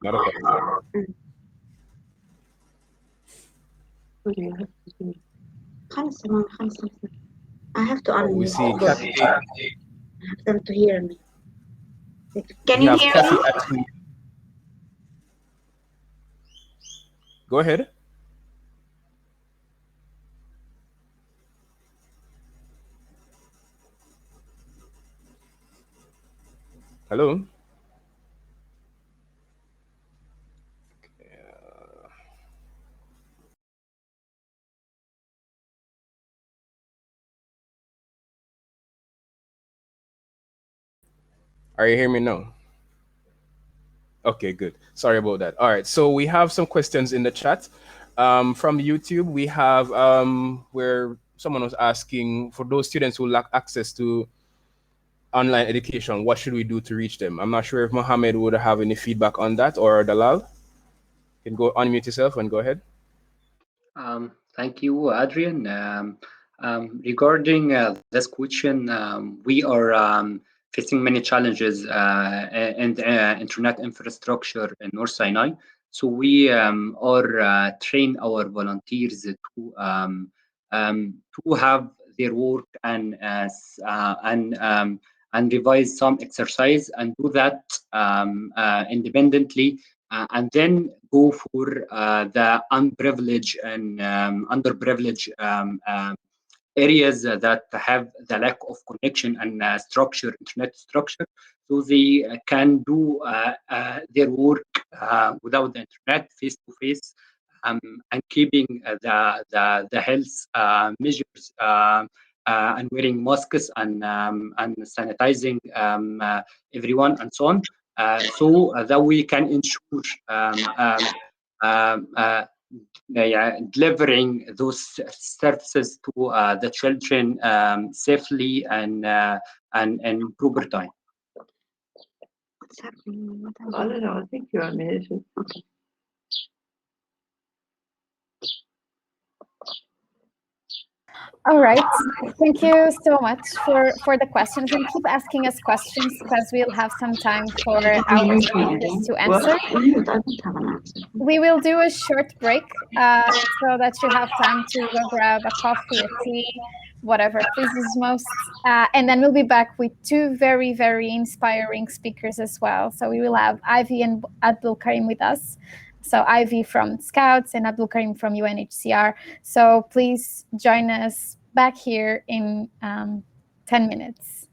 Not a problem. I have to Oh, we unmute. see Kathy. I have them to hear me. Can We you have hear Kathy me? actually. Go ahead. Hello? Are you hearing me now? Okay, good. Sorry about that. All right, so we have some questions in the chat. From YouTube, we have where someone was asking, for those students who lack access to online education, what should we do to reach them? I'm not sure if Mohammed would have any feedback on that, or Dalal. You can go unmute yourself and go ahead. Thank you, Adrian. Regarding this question, we are facing many challenges in the internet infrastructure in North Sinai. So we are train our volunteers to have their work and revise some exercise and do that independently. And then go for the unprivileged and underprivileged areas that have the lack of connection and internet structure, so they can do their work without the internet, face to face, and keeping the health measures and wearing masks and sanitizing everyone and so on. So that we can ensure delivering those services to the children safely and in proper time. What's happening? I don't know. I think you're on mute. Okay. All right. Thank you so much for the questions, and keep asking us questions because we'll have some time for our speakers to answer. We will do a short break so that you have time to go grab a coffee, a tea, whatever pleases most. And then we'll be back with two very, very inspiring speakers as well. So we will have Ivy and Abdul Karim with us. So Ivy from Scouts and Abdul Karim from UNHCR. So please join us back here in 10 minutes.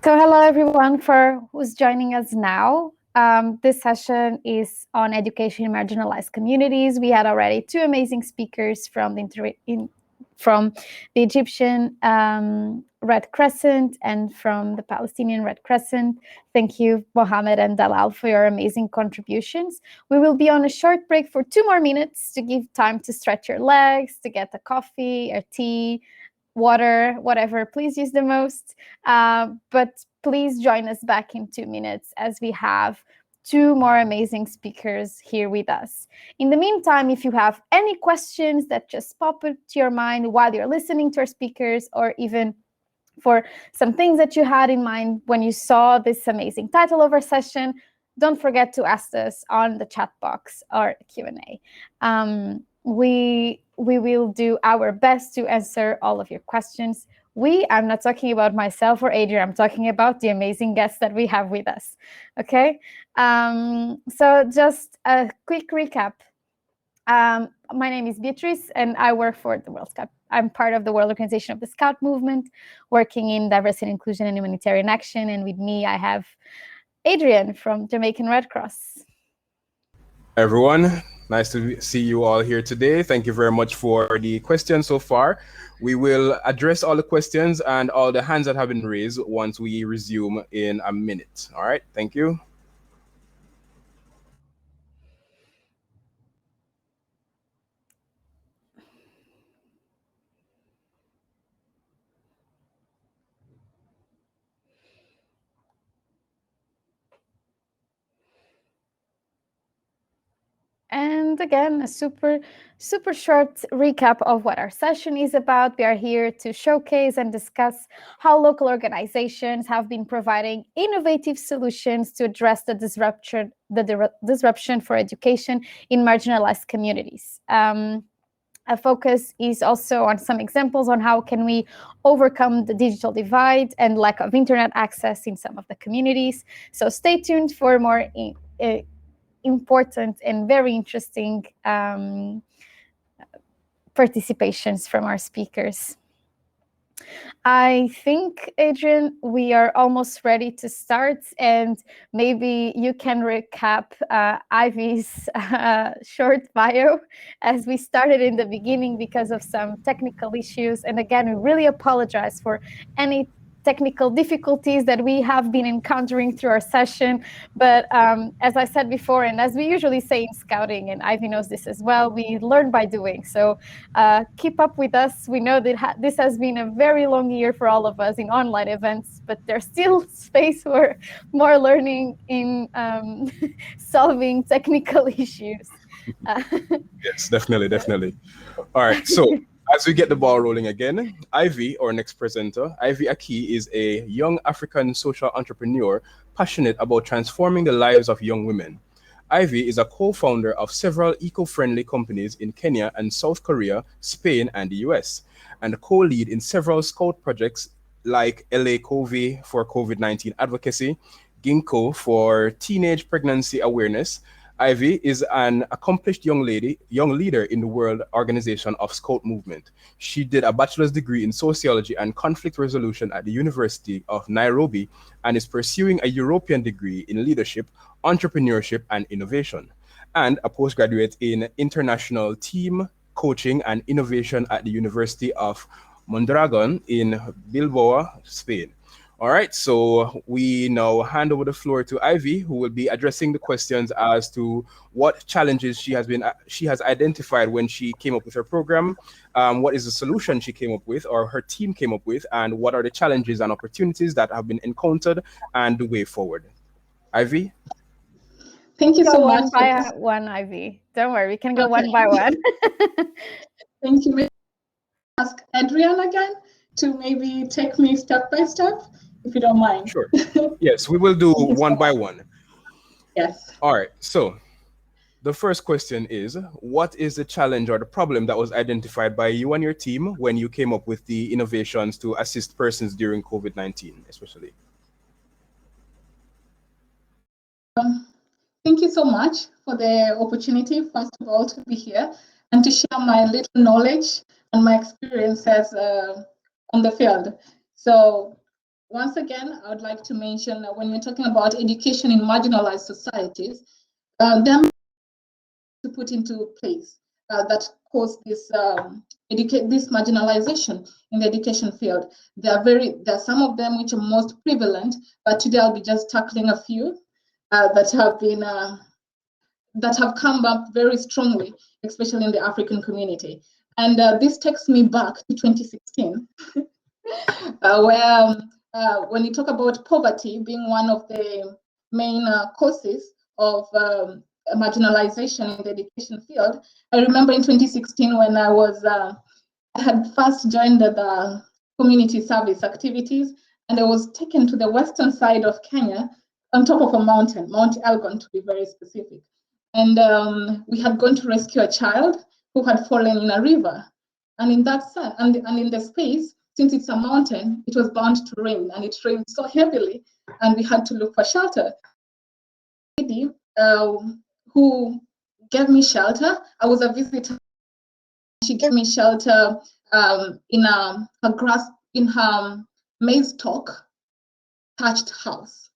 So hello everyone for who's joining us now. This session is on education in marginalized communities. We had already two amazing speakers from the Egyptian Red Crescent and from the Palestinian Red Crescent. Thank you, Mohammed and Dalal, for your amazing contributions. We will be on a short break for 2 more minutes to give time to stretch your legs, to get a coffee or tea, water, whatever, please use the most. But please join us back in 2 minutes as we have 2 more amazing speakers here with us. In the meantime, if you have any questions that just pop into your mind while you're listening to our speakers, or even for some things that you had in mind when you saw this amazing title of our session, don't forget to ask us on the chat box or Q&A. We will do our best to answer all of your questions. I'm not talking about myself or Adrian, I'm talking about the amazing guests that we have with us, okay? So just a quick recap. My name is Beatrice and I work for the World Scout. I'm part of the World Organization of the Scout Movement, working in diversity, inclusion, and humanitarian action. And with me, I have Adrian from Jamaican Red Cross. Everyone, nice to see you all here today. Thank you very much for the questions so far. We will address all the questions and all the hands that have been raised once we resume in a minute. All right, thank you. And again, a super short recap of what our session is about. We are here to showcase and discuss how local organizations have been providing innovative solutions to address the disruption for education in marginalized communities. A focus is also on some examples on how can we overcome the digital divide and lack of internet access in some of the communities. So stay tuned for more important and very interesting participations from our speakers. I think, Adrian, we are almost ready to start, and maybe you can recap Ivy's short bio, as we started in the beginning because of some technical issues. And again, we really apologize for any technical difficulties that we have been encountering through our session. But as I said before, and as we usually say in scouting, and Ivy knows this as well, we learn by doing. So keep up with us. We know that this has been a very long year for all of us in online events, but there's still space for more learning in solving technical issues. Yes, definitely. All right, so as we get the ball rolling again, Ivy, our next presenter, Ivy Aki, is a young African social entrepreneur passionate about transforming the lives of young women. Ivy is a co-founder of several eco-friendly companies in Kenya and South Korea, Spain, and the US, and a co-lead in several Scout projects like LA COVID for COVID-19 advocacy, Ginkgo for teenage pregnancy awareness. Ivy is an accomplished young leader in the World Organization of Scout Movement. She did a bachelor's degree in sociology and conflict resolution at the University of Nairobi and is pursuing a European degree in leadership, entrepreneurship, and innovation, and a postgraduate in international team coaching and innovation at the University of Mondragon in Bilbao, Spain. All right, so we now hand over the floor to Ivy, who will be addressing the questions as to what challenges she has identified when she came up with her program, what is the solution she came up with or her team came up with, and what are the challenges and opportunities that have been encountered and the way forward. Ivy? Thank you so much. One by one, Ivy. Don't worry, we can go one by one. Thank you. May I ask Adrian again to maybe take me step by step, if you don't mind? Sure. Yes, we will do one by one. Yes. All right. So the first question is, what is the challenge or the problem that was identified by you and your team when you came up with the innovations to assist persons during COVID-19, especially? Thank you so much for the opportunity, first of all, to be here and to share my little knowledge and my experiences on the field. So once again, I would like to mention that when we're talking about education in marginalized societies, there are to put into place that cause this this marginalization in the education field. There are some of them which are most prevalent, but today I'll be just tackling a few that have come up very strongly, especially in the African community. And this takes me back to 2016, where when you talk about poverty being one of the main causes of marginalization in the education field, I remember in 2016 when I had first joined the community service activities, and I was taken to the western side of Kenya on top of a mountain, Mount Elgon to be very specific. And we had gone to rescue a child who had fallen in a river. And in that and in the space, since it's a mountain, it was bound to rain, and it rained so heavily, and we had to look for shelter. Lady who gave me shelter, I was a visitor. She gave me shelter in her maize stalk thatched house,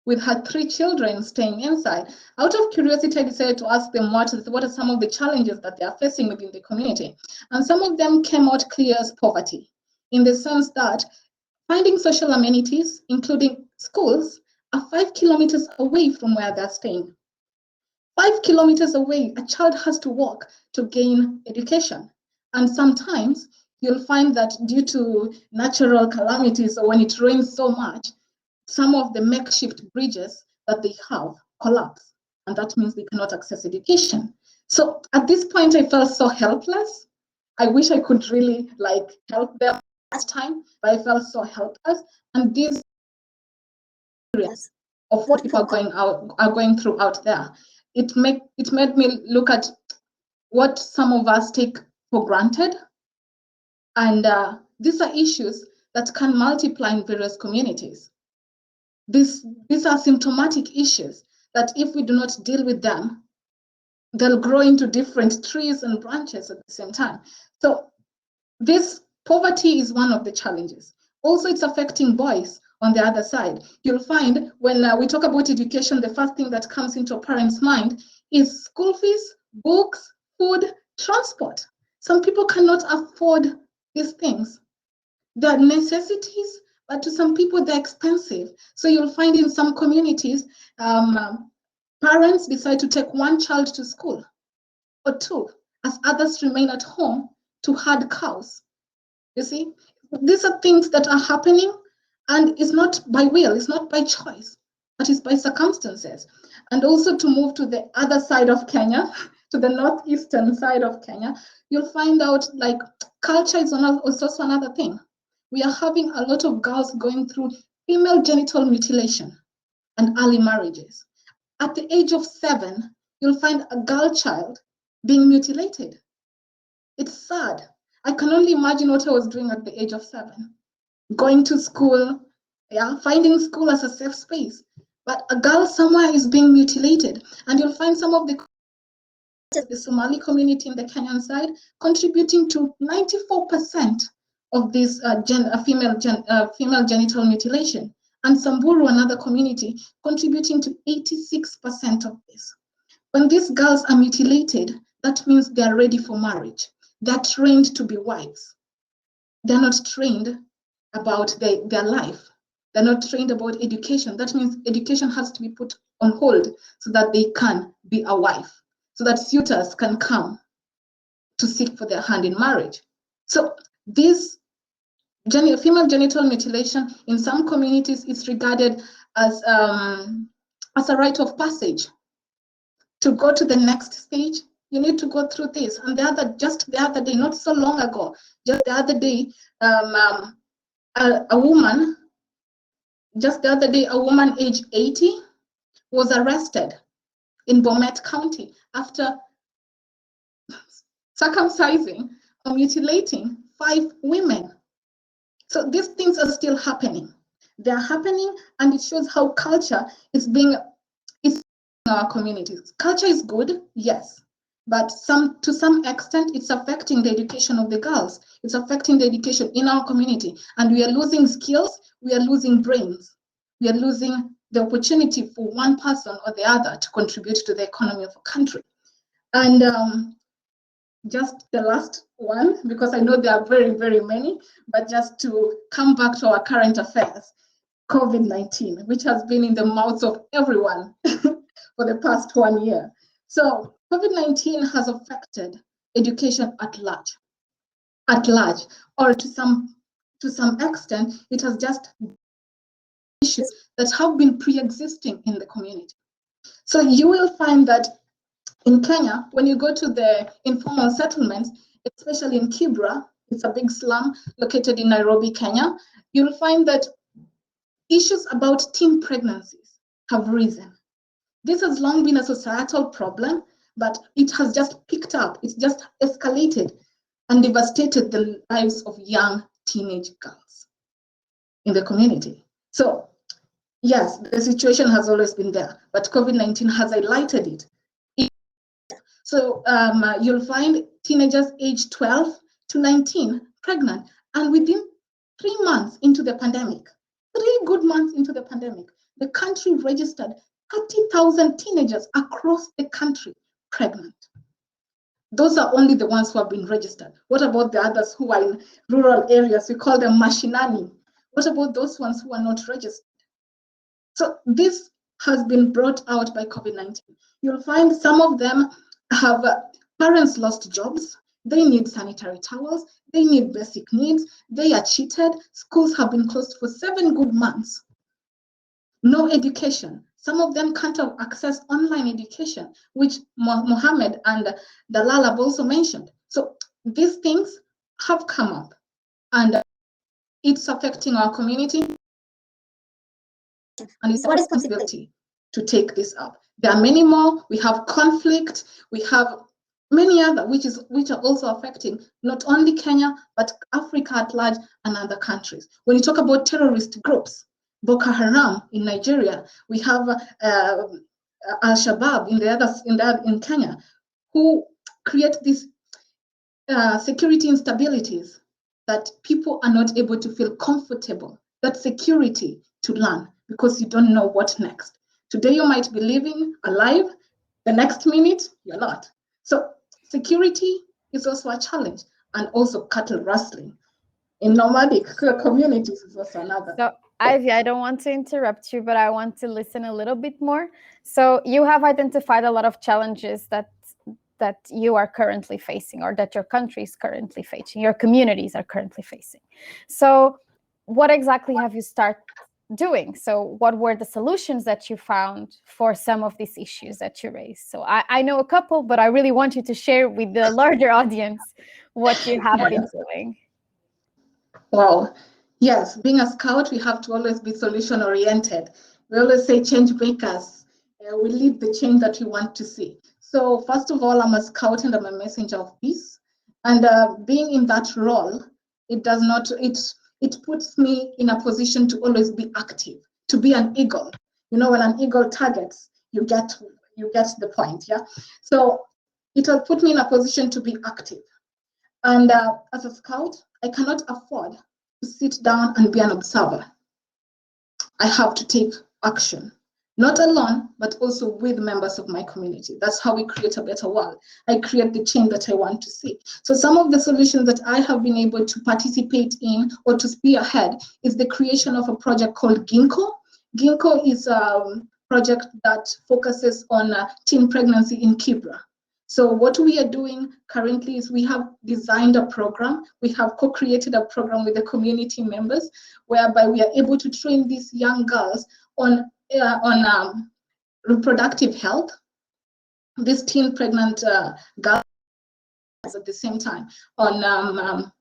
with her 3 children staying inside. Out of curiosity, I decided to ask them what are some of the challenges that they are facing within the community. And some of them came out clear as poverty, in the sense that finding social amenities, including schools, are 5 kilometers away from where they're staying. 5 kilometers away, a child has to walk to gain education. And sometimes you'll find that due to natural calamities, or when it rains so much, some of the makeshift bridges that they have collapse, and that means they cannot access education. So at this point, I felt so helpless. I wish I could really help them last time, but I felt so helpless. And these areas of what people are going through out there, it made me look at what some of us take for granted, and these are issues that can multiply in various communities. These are symptomatic issues that if we do not deal with them, they'll grow into different trees and branches at the same time. So this poverty is one of the challenges. Also, it's affecting boys on the other side. You'll find when we talk about education, the first thing that comes into a parent's mind is school fees, books, food, transport. Some people cannot afford these things. They're necessities, but to some people, they're expensive. So you'll find in some communities, parents decide to take 1 child to school or 2, as others remain at home to herd cows. You see, these are things that are happening, and it's not by will, it's not by choice, but it's by circumstances. And also to move to the other side of Kenya, to the northeastern side of Kenya, you'll find out culture is also another thing. We are having a lot of girls going through female genital mutilation and early marriages. At the age of 7, you'll find a girl child being mutilated. It's sad. I can only imagine what I was doing at the age of 7. Going to school, finding school as a safe space. But a girl somewhere is being mutilated. And you'll find some of the Somali community in the Kenyan side contributing to 94% of this female genital mutilation, and Samburu, another community, contributing to 86% of this. When these girls are mutilated, that means they are ready for marriage. They're trained to be wives. They're not trained about their life. They're not trained about education. That means education has to be put on hold so that they can be a wife, so that suitors can come to seek for their hand in marriage. So this female genital mutilation in some communities is regarded as a rite of passage. To go to the next stage, you need to go through this. And just the other day, not so long ago, just the other day, a woman aged 80 was arrested in Bomet County after circumcising or mutilating 5 women. So these things are still happening. They're happening, and it shows how culture is in our communities. Culture is good, yes, but to some extent, it's affecting the education of the girls. It's affecting the education in our community. And we are losing skills, we are losing brains. We are losing the opportunity for one person or the other to contribute to the economy of a country. And just the last one, because I know there are very, very many, but just to come back to our current affairs, COVID-19, which has been in the mouths of everyone for the past 1 year. So COVID-19 has affected education at large, or to some extent, it has just issues that have been pre-existing in the community. So you will find that in Kenya, when you go to the informal settlements, especially in Kibra, it's a big slum located in Nairobi, Kenya, you'll find that issues about teen pregnancies have risen. This has long been a societal problem, but it has just picked up, it's just escalated and devastated the lives of young teenage girls in the community. So yes, the situation has always been there, but COVID-19 has highlighted it. So you'll find teenagers aged 12 to 19 pregnant, and within 3 months into the pandemic, 3 good months into the pandemic, the country registered 30,000 teenagers across the country pregnant. Those are only the ones who have been registered. What about the others who are in rural areas? We call them mashinani. What about those ones who are not registered? So this has been brought out by COVID-19. You'll find some of them have parents lost jobs, they need sanitary towels, they need basic needs, they are cheated, schools have been closed for 7 good months. No education. Some of them can't have access online education, which Mohammed and Dalal have also mentioned. So these things have come up, and it's affecting our community, and it's our responsibility to take this up. There are many more. We have conflict. We have many other, which are also affecting not only Kenya, but Africa at large and other countries. When you talk about terrorist groups, Boko Haram in Nigeria, we have Al-Shabaab in Kenya, who create these security instabilities that people are not able to feel comfortable, that security to learn, because you don't know what next. Today you might be living alive, the next minute you're not. So security is also a challenge, and also cattle rustling in nomadic communities is also another. So Ivy, I don't want to interrupt you, but I want to listen a little bit more. So you have identified a lot of challenges that you are currently facing, or that your country is currently facing, your communities are currently facing. So what exactly have you started doing? So what were the solutions that you found for some of these issues that you raised? So I know a couple, but I really want you to share with the larger audience what you have been doing. Wow. Yes, being a scout, we have to always be solution oriented. We always say change makers. We lead the change that we want to see. So first of all, I'm a scout and I'm a messenger of peace. And being in that role, it puts me in a position to always be active, to be an eagle. You know, when an eagle targets, you get the point, yeah? So it will put me in a position to be active. And as a scout, I cannot afford to sit down and be an observer. I have to take action, not alone, but also with members of my community. That's how we create a better world. I create the change that I want to see. So some of the solutions that I have been able to participate in or to spearhead is the creation of a project called Ginkgo. Ginkgo is a project that focuses on teen pregnancy in Kibra. So what we are doing currently is we have designed a program. We have co-created a program with the community members, whereby we are able to train these young girls on reproductive health. These teen pregnant girls at the same time on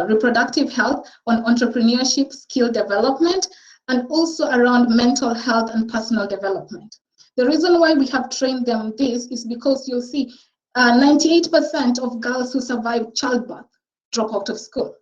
reproductive health, on entrepreneurship, skill development, and also around mental health and personal development. The reason why we have trained them this is because you'll see 98% of girls who survive childbirth drop out of school.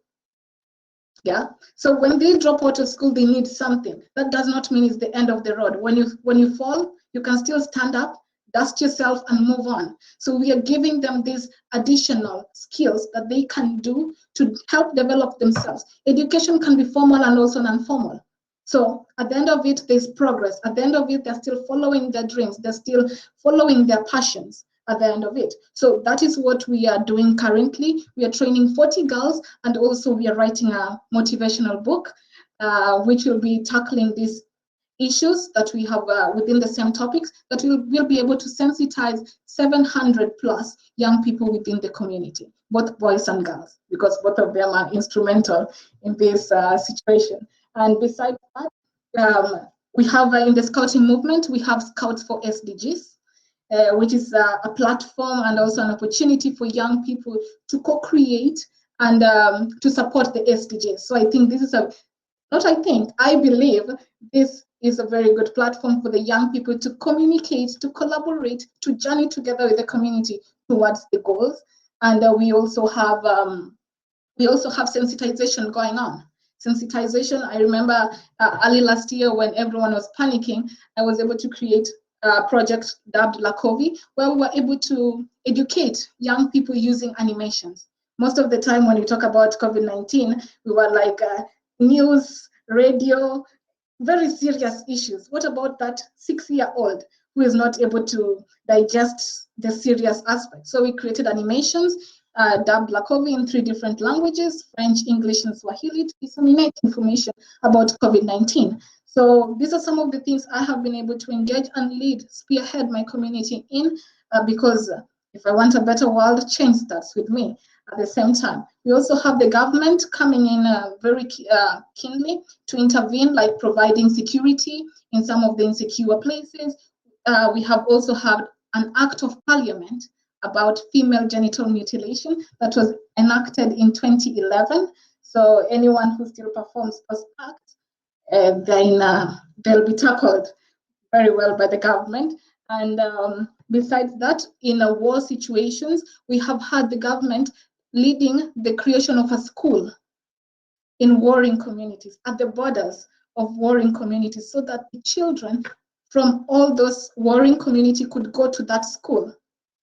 Yeah. So when they drop out of school, they need something. That does not mean it's the end of the road. When you fall, you can still stand up, dust yourself and move on. So we are giving them these additional skills that they can do to help develop themselves. Education can be formal and also non-formal. So at the end of it, there's progress. At the end of it, they're still following their dreams. They're still following their passions at the end of it. So that is what we are doing currently. We are training 40 girls, and also we are writing a motivational book, which will be tackling these issues that we have within the same topics, that we'll be able to sensitize 700 plus young people within the community, both boys and girls, because both of them are instrumental in this situation. And besides that, we have in the scouting movement, we have Scouts for Sdgs, which is a platform and also an opportunity for young people to co-create and to support the SDGs. So I think this is I believe this is a very good platform for the young people to communicate, to collaborate, to journey together with the community towards the goals. And we also have sensitization going on. Sensitization, I remember early last year when everyone was panicking, I was able to create a project dubbed LACOVI, where we were able to educate young people using animations. Most of the time when we talk about COVID-19, we were like news, radio, very serious issues. What about that 6-year-old who is not able to digest the serious aspects? So we created animations, dubbed LACOVI in 3 different languages, French, English, and Swahili, to disseminate information about COVID-19. So these are some of the things I have been able to engage and lead, spearhead my community in, because if I want a better world, change starts with me. At the same time, we also have the government coming in very keenly to intervene, like providing security in some of the insecure places. We have also had an act of parliament about female genital mutilation that was enacted in 2011. So anyone who still performs post act, then they'll be tackled very well by the government. And besides that, in war situations, we have had the government leading the creation of a school in warring communities, at the borders of warring communities, so that the children from all those warring communities could go to that school,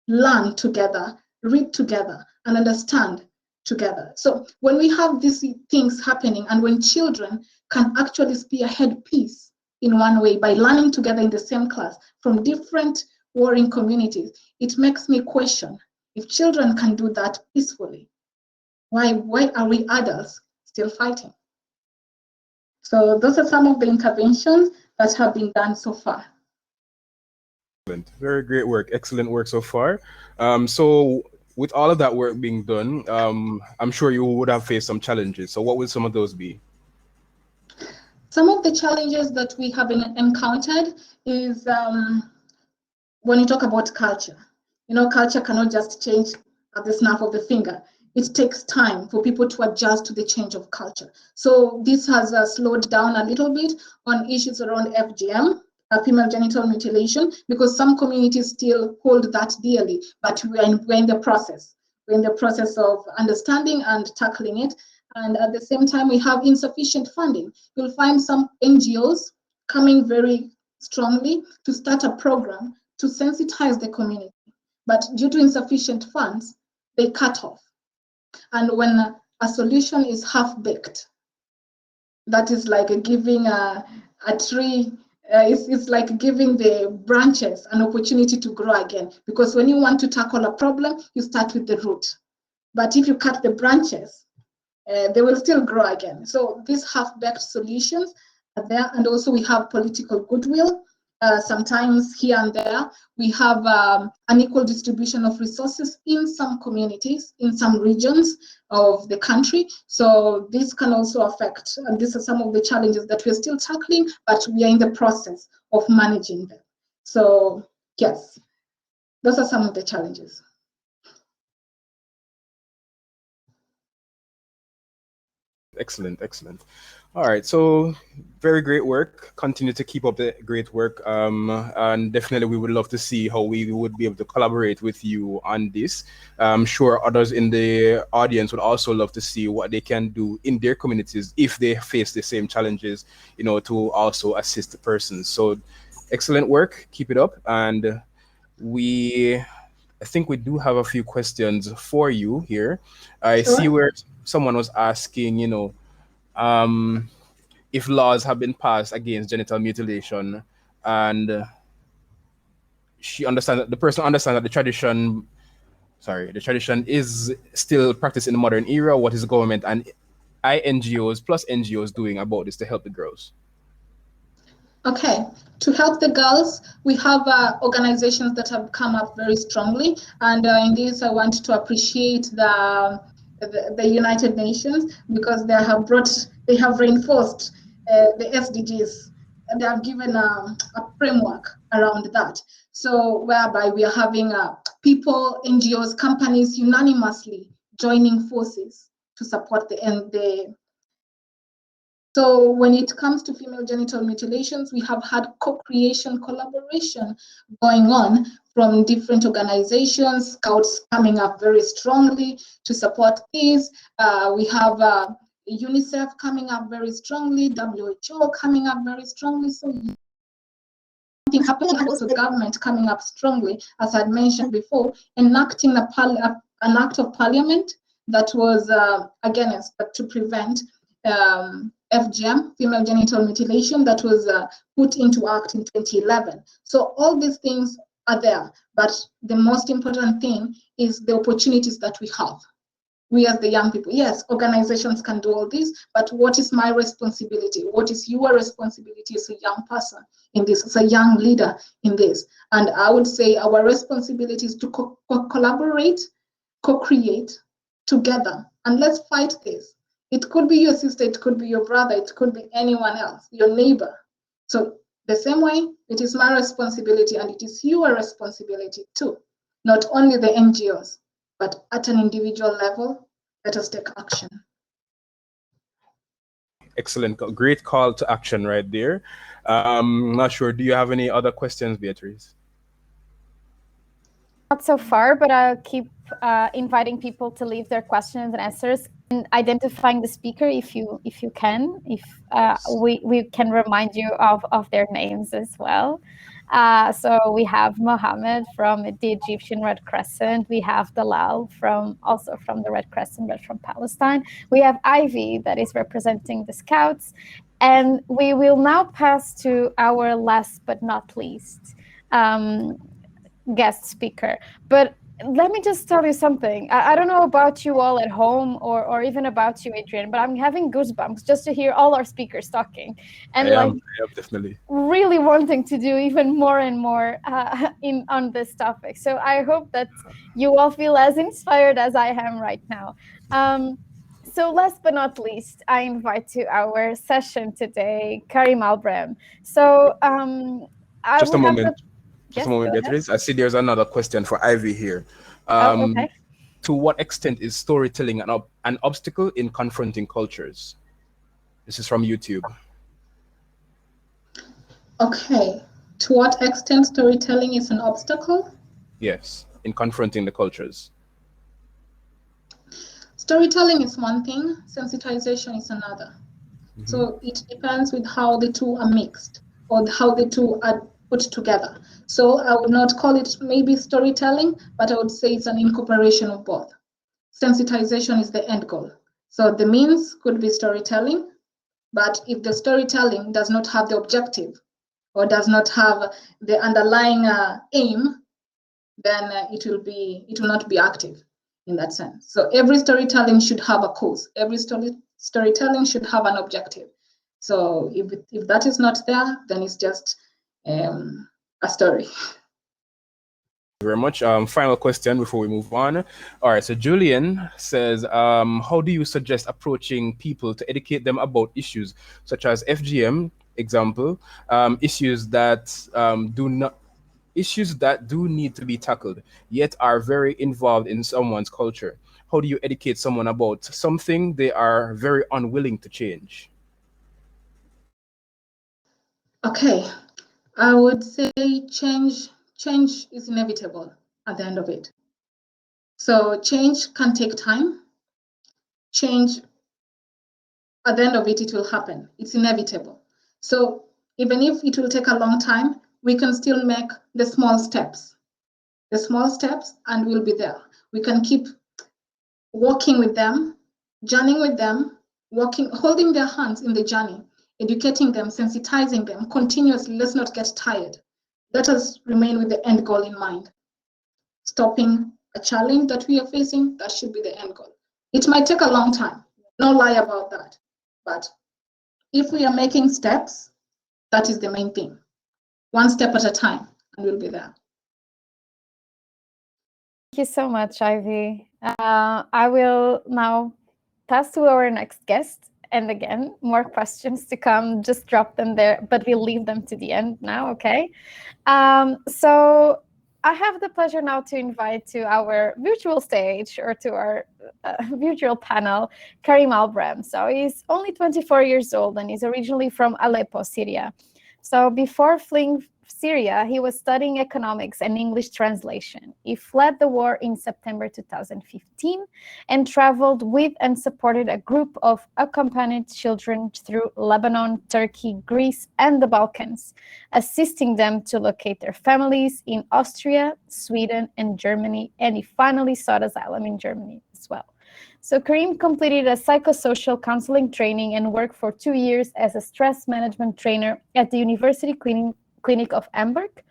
learn together, read together, and understand together. So when we have these things happening, and when children can actually spearhead peace in one way by learning together in the same class from different warring communities, it makes me question, if children can do that peacefully, why are we adults still fighting? So those are some of the interventions that have been done so far. Excellent. Very great work. Excellent work so far. So with all of that work being done, I'm sure you would have faced some challenges. So what would some of those be? Some of the challenges that we have encountered is when you talk about culture. You know, culture cannot just change at the snap of the finger. It takes time for people to adjust to the change of culture. So this has slowed down a little bit on issues around FGM, female genital mutilation, because some communities still hold that dearly, but we're in the process. We're in the process of understanding and tackling it. And at the same time, we have insufficient funding. You'll find some NGOs coming very strongly to start a program to sensitize the community. But due to insufficient funds, they cut off. And when a solution is half-baked, that is like giving a tree, it's like giving the branches an opportunity to grow again. Because when you want to tackle a problem, you start with the root. But if you cut the branches, they will still grow again. So these half-baked solutions are there. And also we have political goodwill. Sometimes here and there, we have an equal distribution of resources in some communities, in some regions of the country. So this can also affect, and these are some of the challenges that we're still tackling, but we are in the process of managing them. So yes, those are some of the challenges. Excellent, excellent. All right, so very great work. Continue to keep up the great work. And definitely we would love to see how we would be able to collaborate with you on this. I'm sure others in the audience would also love to see what they can do in their communities if they face the same challenges, to also assist the persons. So excellent work, keep it up. And I think we do have a few questions for you here. I Sure. see where someone was asking, if laws have been passed against genital mutilation, and the person understands that the tradition is still practiced in the modern era. What is the government and NGOs plus NGOs doing about this to help the girls? Okay, to help the girls, we have organizations that have come up very strongly, and in this I want to appreciate the United Nations, because they have reinforced the SDGs, and they have given a framework around that. So whereby we are having people, NGOs, companies unanimously joining forces to support the. So when it comes to female genital mutilations, we have had co-creation, collaboration going on from different organizations, Scouts coming up very strongly to support this. We have UNICEF coming up very strongly, WHO coming up very strongly. So something happening, and also the government coming up strongly, as I mentioned before, enacting an act of parliament that was against, to prevent FGM, female genital mutilation, that was put into act in 2011. So all these things are there, but the most important thing is the opportunities that we have. We as the young people, yes, organizations can do all this, but what is my responsibility? What is your responsibility as a young person in this, as a young leader in this? And I would say our responsibility is to collaborate, co-create together, and let's fight this. It could be your sister, it could be your brother, it could be anyone else, your neighbor. So the same way, it is my responsibility and it is your responsibility too, not only the NGOs, but at an individual level, let us take action. Excellent, great call to action right there. Not sure, do you have any other questions, Beatrice? Not so far, but I'll keep inviting people to leave their questions and answers, and identifying the speaker if you can, if we can remind you of their names as well. So we have Mohammed from the Egyptian Red Crescent. We have Dalal also from the Red Crescent, but from Palestine. We have Ivy that is representing the Scouts. And we will now pass to our last but not least guest speaker. But let me just tell you something. I don't know about you all at home or even about you, Adrian, but I'm having goosebumps just to hear all our speakers talking. And I am definitely really wanting to do even more and more on this topic. So I hope that you all feel as inspired as I am right now. So last but not least, I invite to our session today, Karim Albram. So just a moment. Just a moment, Beatrice. I see there's another question for Ivy here. Okay. To what extent is storytelling an obstacle in confronting cultures? This is from YouTube. Okay. To what extent storytelling is an obstacle? Yes, in confronting the cultures. Storytelling is one thing, sensitization is another. Mm-hmm. So it depends with how the two are mixed or how the two are put together. So I would not call it maybe storytelling, but I would say it's an incorporation of both. Sensitization is the end goal. So the means could be storytelling, but if the storytelling does not have the objective or does not have the underlying aim, then it will not be active in that sense. So every storytelling should have a cause. Every storytelling should have an objective. So if that is not there, then it's just a story. Thank you very much. Final question before we move on. All right, so Julian says, how do you suggest approaching people to educate them about issues such as FGM, example, issues that do need to be tackled, yet are very involved in someone's culture? How do you educate someone about something they are very unwilling to change? Okay, I would say change is inevitable at the end of it. So change can take time. Change, at the end of it will happen. It's inevitable. So even if it will take a long time, we can still make the small steps the small steps, and we'll be there. We can keep walking with them, journeying with them, holding their hands in the journey, educating them, sensitizing them continuously. Let's not get tired. Let us remain with the end goal in mind. Stopping a challenge that we are facing, that should be the end goal. It might take a long time, no lie about that. But if we are making steps, that is the main thing. One step at a time, and we'll be there. Thank you so much, Ivy. I will now pass to our next guest. And again, more questions to come. Just drop them there, but we'll leave them to the end now, okay? So I have the pleasure now to invite to our virtual stage or to our virtual panel, Karim Albram. So he's only 24 years old and he's originally from Aleppo, Syria. So before fleeing Syria, he was studying economics and English translation. He fled the war in September 2015 and traveled with and supported a group of accompanied children through Lebanon, Turkey, Greece, and the Balkans, assisting them to locate their families in Austria, Sweden, and Germany, and he finally sought asylum in Germany as well. So Karim completed a psychosocial counseling training and worked for 2 years as a stress management trainer at the University Clinic of Hamburg.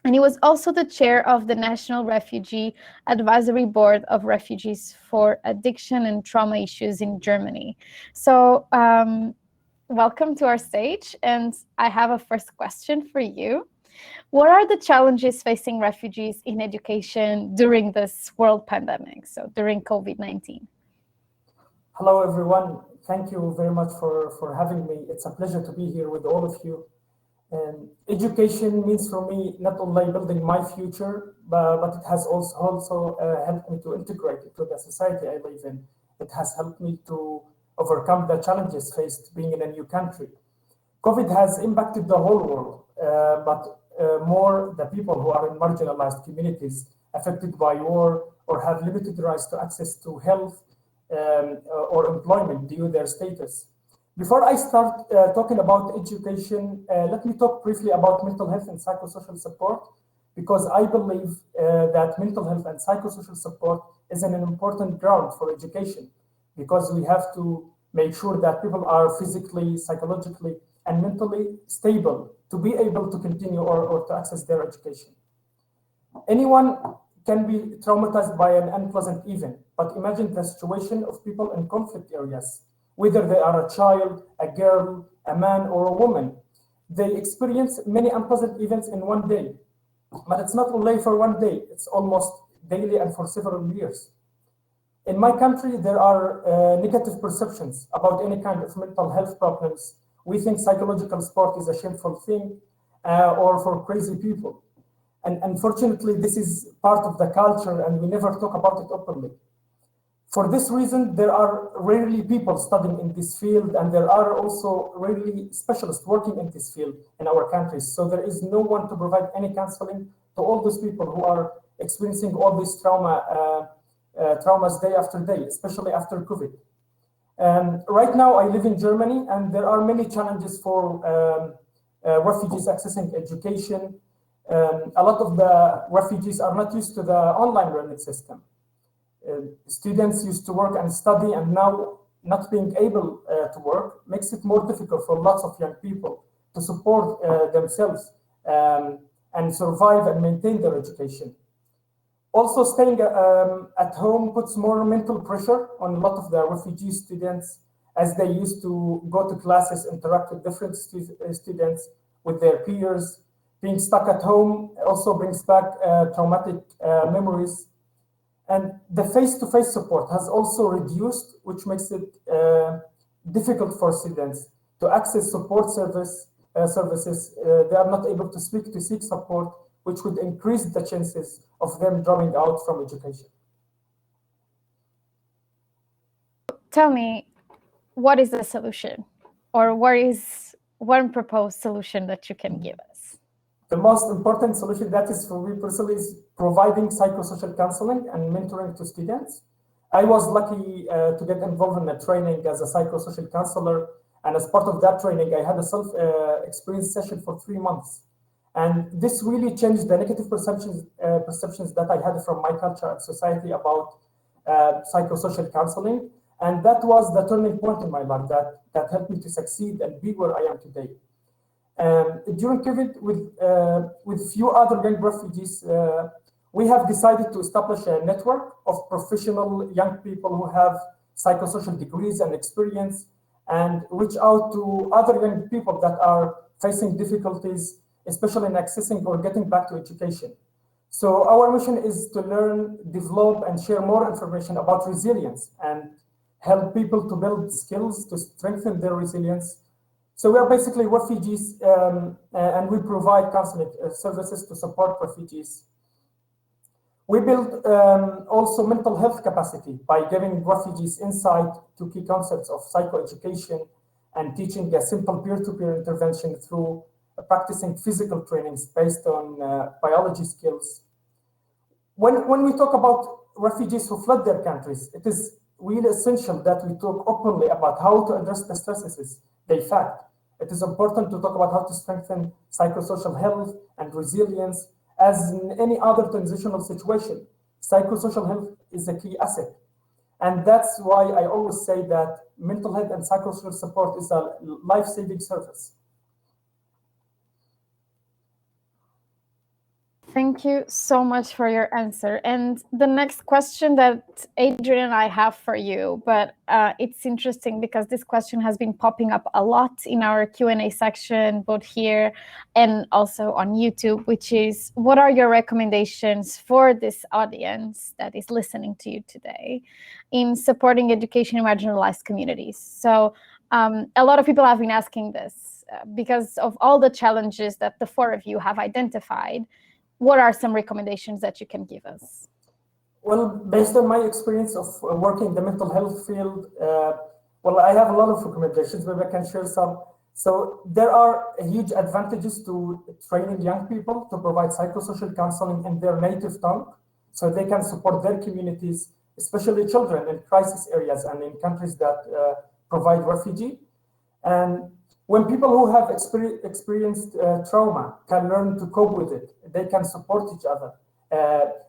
And he was also the chair of the National Refugee Advisory Board of Refugees for Addiction and Trauma Issues in Germany. So welcome to our stage. And I have a first question for you. What are the challenges facing refugees in education during this world pandemic, so during COVID-19? Hello, everyone. Thank you very much for having me. It's a pleasure to be here with all of you. Education means for me not only building my future, but it has also helped me to integrate into the society I live in. It has helped me to overcome the challenges faced being in a new country. COVID has impacted the whole world, but more the people who are in marginalized communities affected by war or have limited rights to access to health or employment due to their status. Before I start talking about education, let me talk briefly about mental health and psychosocial support, because I believe that mental health and psychosocial support is an important ground for education, because we have to make sure that people are physically, psychologically, and mentally stable to be able to continue or to access their education. Anyone can be traumatized by an unpleasant event, but imagine the situation of people in conflict areas, whether they are a child, a girl, a man, or a woman. They experience many unpleasant events in one day, but it's not only for one day, it's almost daily and for several years. In my country, there are negative perceptions about any kind of mental health problems. We think psychological support is a shameful thing or for crazy people. And unfortunately, this is part of the culture and we never talk about it openly. For this reason, there are rarely people studying in this field, and there are also rarely specialists working in this field in our countries. So there is no one to provide any counseling to all those people who are experiencing all these traumas day after day, especially after COVID. Right now, I live in Germany, and there are many challenges for refugees accessing education. A lot of the refugees are not used to the online learning system. Students used to work and study, and now not being able to work makes it more difficult for lots of young people to support themselves and survive and maintain their education. Also, staying at home puts more mental pressure on a lot of the refugee students, as they used to go to classes, interact with different students, with their peers. Being stuck at home also brings back traumatic memories. And the face-to-face support has also reduced, which makes it difficult for students to access support services. They are not able to seek support, which would increase the chances of them dropping out from education. Tell me, what is the solution? Or what is one proposed solution that you can give us? The most important solution that is for me personally is providing psychosocial counseling and mentoring to students. I was lucky to get involved in a training as a psychosocial counselor. And as part of that training, I had a self-experience session for 3 months. And this really changed the negative perceptions that I had from my culture and society about psychosocial counseling. And that was the turning point in my life that helped me to succeed and be where I am today. During COVID, with few other young refugees, we have decided to establish a network of professional young people who have psychosocial degrees and experience, and reach out to other young people that are facing difficulties, especially in accessing or getting back to education. So our mission is to learn, develop, and share more information about resilience and help people to build skills to strengthen their resilience. So we are basically refugees, and we provide counseling services to support refugees. We build also mental health capacity by giving refugees insight to key concepts of psychoeducation and teaching a simple peer-to-peer intervention through practicing physical trainings based on biology skills. When we talk about refugees who fled their countries, it is really essential that we talk openly about how to address the stresses they face. It is important to talk about how to strengthen psychosocial health and resilience. As in any other transitional situation, psychosocial health is a key asset. And that's why I always say that mental health and psychosocial support is a life-saving service. Thank you so much for your answer. And the next question that Adrian and I have for you, but it's interesting because this question has been popping up a lot in our Q&A section, both here and also on YouTube, which is, what are your recommendations for this audience that is listening to you today in supporting education in marginalized communities? So a lot of people have been asking this because of all the challenges that the four of you have identified. What are some recommendations that you can give us? Well, based on my experience of working in the mental health field, well, I have a lot of recommendations, maybe I can share some. So there are huge advantages to training young people to provide psychosocial counseling in their native tongue, so they can support their communities, especially children in crisis areas and in countries that provide refugee. And when people who have experienced trauma can learn to cope with it, they can support each other,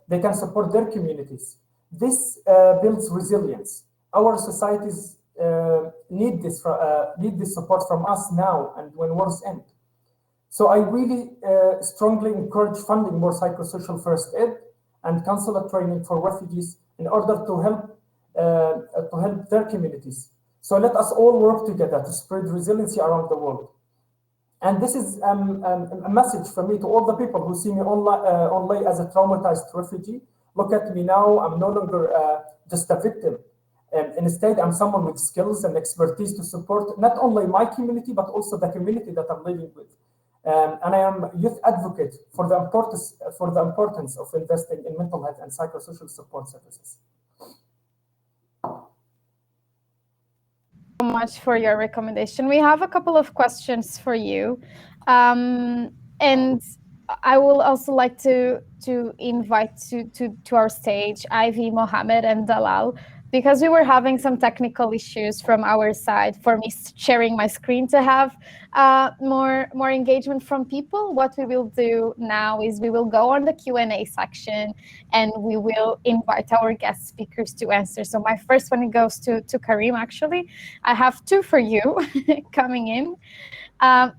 they can support their communities. This builds resilience. Our societies need this support from us now and when wars end. So I really strongly encourage funding more psychosocial first aid and counselor training for refugees in order to help their communities. So let us all work together to spread resiliency around the world. And this is a message from me to all the people who see me online as a traumatized refugee. Look at me now, I'm no longer just a victim. Instead, I'm someone with skills and expertise to support not only my community, but also the community that I'm living with. And I am a youth advocate for the importance of investing in mental health and psychosocial support services. So much for your recommendation. We have a couple of questions for you, and I will also like to invite to our stage Ivy, Mohammed, and Dalal, because we were having some technical issues from our side for me sharing my screen to have more engagement from people. What we will do now is we will go on the Q&A section and we will invite our guest speakers to answer. So my first one goes to Karim, actually. I have two for you coming in.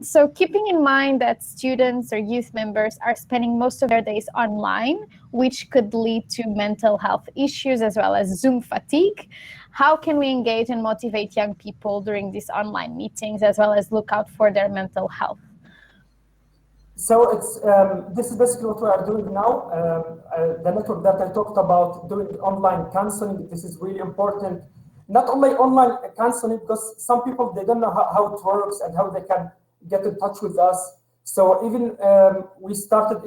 So keeping in mind that students or youth members are spending most of their days online, which could lead to mental health issues as well as Zoom fatigue, how can we engage and motivate young people during these online meetings as well as look out for their mental health? So this is basically what we are doing now. The network that I talked about, doing online counseling, this is really important. Not only online counseling, because some people, they don't know how it works and how they can get in touch with us. So even we started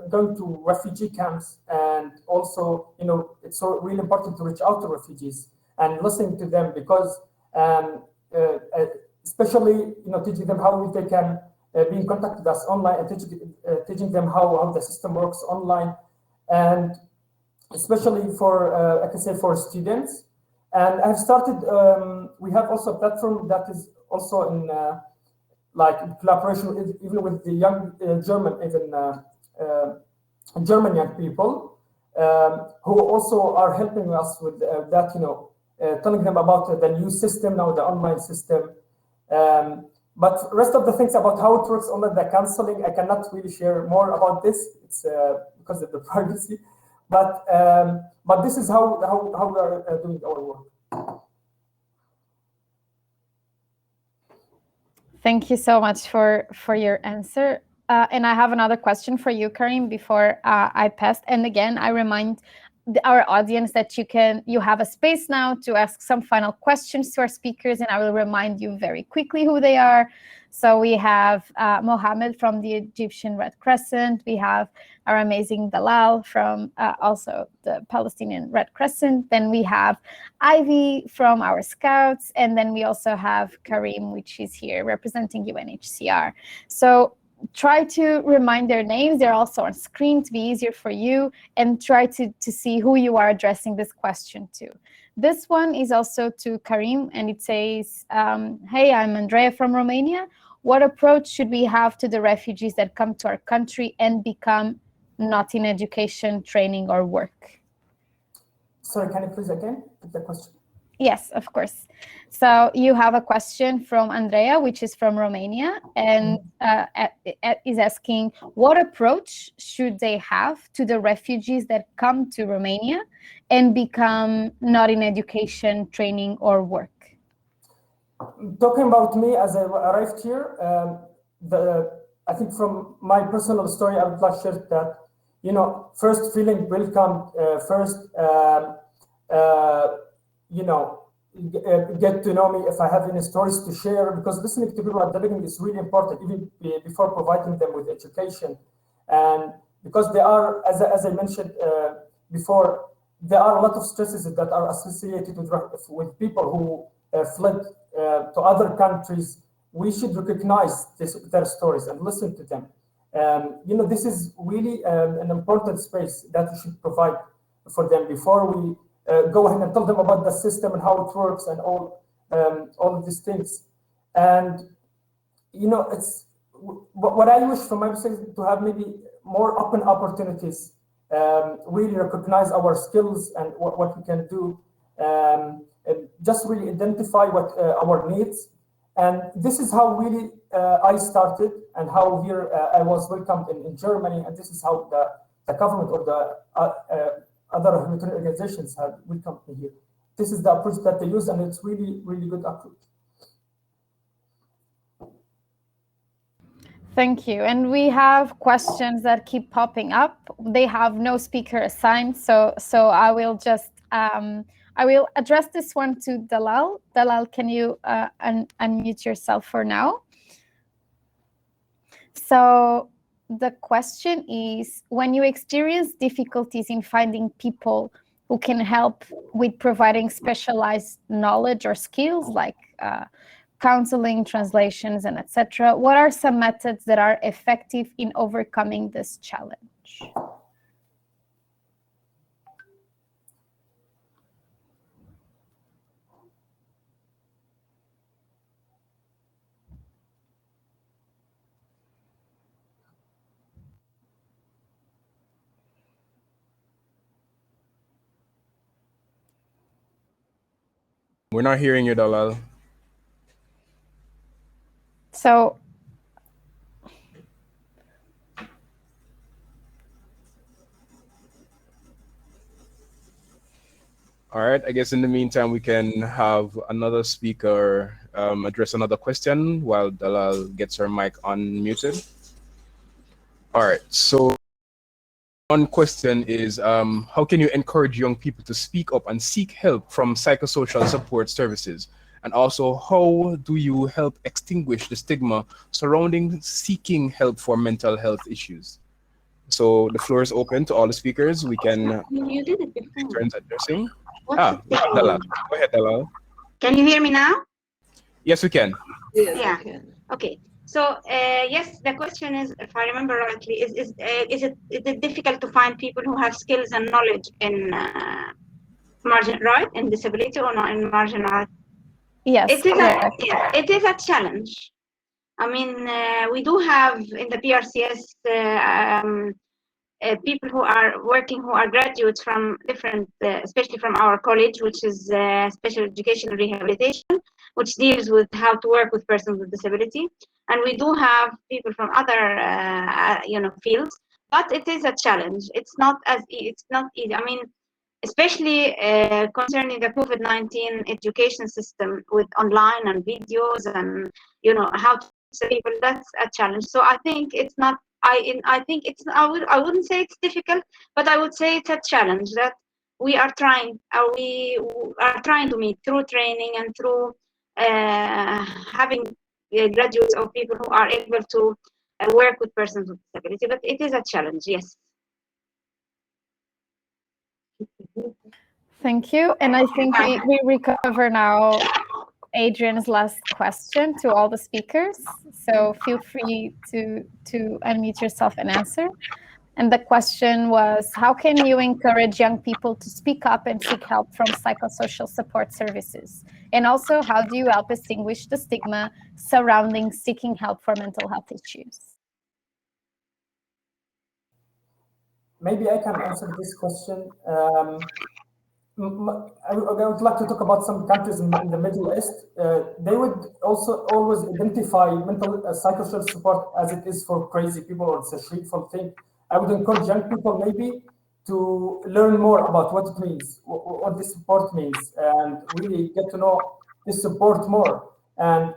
going to refugee camps, and also, it's so really important to reach out to refugees and listen to them, because especially, teaching them how they can be in contact with us online, and teaching them how the system works online, and especially for, I can say, for students. And I've started, we have also a platform that is also in like collaboration even with the young German, German young people who also are helping us with that, telling them about the new system now, the online system. But rest of the things about how it works under the counseling, I cannot really share more about this. It's because of the privacy. But this is how we are doing our work. Thank you so much for your answer. And I have another question for you, Karim, before I pass. And again, I remind our audience that you have a space now to ask some final questions to our speakers, and I will remind you very quickly who they are. So we have Mohammed from the Egyptian Red Crescent. We have our amazing Dalal from also the Palestinian Red Crescent. Then we have Ivy from our Scouts. And then we also have Karim, which is here representing UNHCR. So try to remind their names. They're also on screen to be easier for you, and try to see who you are addressing this question to. This one is also to Karim, and it says, hey, I'm Andrea from Romania. What approach should we have to the refugees that come to our country and become not in education, training, or work? Sorry, can you please again repeat the question? Yes, of course. So you have a question from Andrea, which is from Romania, and is asking, what approach should they have to the refugees that come to Romania and become not in education, training, or work? Talking about me as I arrived here, I think from my personal story, I would like to share that, first feeling welcome, get to know me if I have any stories to share, because listening to people at the beginning is really important, even before providing them with education. And because there are, as I mentioned before, there are a lot of stresses that are associated with people who fled to other countries. We should recognize their stories and listen to them. This is really an important space that we should provide for them before we go ahead and tell them about the system and how it works and all of these things. And it's what I wish from my perspective to have maybe more open opportunities, really recognize our skills and what we can do, and just really identify what our needs. And this is how really I started, and how here I was welcomed in Germany, and this is how the government or the other humanitarian organizations have welcomed me here. This is the approach that they use, and it's really, really good approach. Thank you. And we have questions that keep popping up. They have no speaker assigned, so I will just I will address this one to Dalal. Dalal, can you unmute yourself for now? So the question is, when you experience difficulties in finding people who can help with providing specialized knowledge or skills like counseling, translations, and etc., what are some methods that are effective in overcoming this challenge? We're not hearing you, Dalal. So all right, I guess in the meantime, we can have another speaker address another question while Dalal gets her mic unmuted. All right, so one question is, how can you encourage young people to speak up and seek help from psychosocial support services? And also, how do you help extinguish the stigma surrounding seeking help for mental health issues? So the floor is open to all the speakers. We can take turns addressing. Dalal. Go ahead, Dalal. Can you hear me now? Yes, we can. Yeah. Okay. So yes, the question is, if I remember rightly, is it difficult to find people who have skills and knowledge in in disability or not in marginalized? Yes, it is a challenge. I mean, we do have in the PRCS people who are working, who are graduates from different, especially from our college, which is Special Education and Rehabilitation, which deals with how to work with persons with disability. And we do have people from other, fields, but it is a challenge. It's not easy. I mean, especially concerning the COVID-19 education system with online and videos and, how to teach people, that's a challenge. So I think it's not, I think it's, I wouldn't say it's difficult, but I would say it's a challenge that we are trying to meet through training and through having graduates or people who are able to work with persons with disability. But it is a challenge, yes. Thank you. And I think we recover now Adrian's last question to all the speakers. So feel free to unmute yourself and answer. And the question was, how can you encourage young people to speak up and seek help from psychosocial support services? And also, how do you help extinguish the stigma surrounding seeking help for mental health issues? Maybe I can answer this question. I would like to talk about some countries in the Middle East. They would also always identify mental psychosocial support as it is for crazy people, or it's a shameful thing. I would encourage young people maybe to learn more about what it means, what this support means, and really get to know this support more. And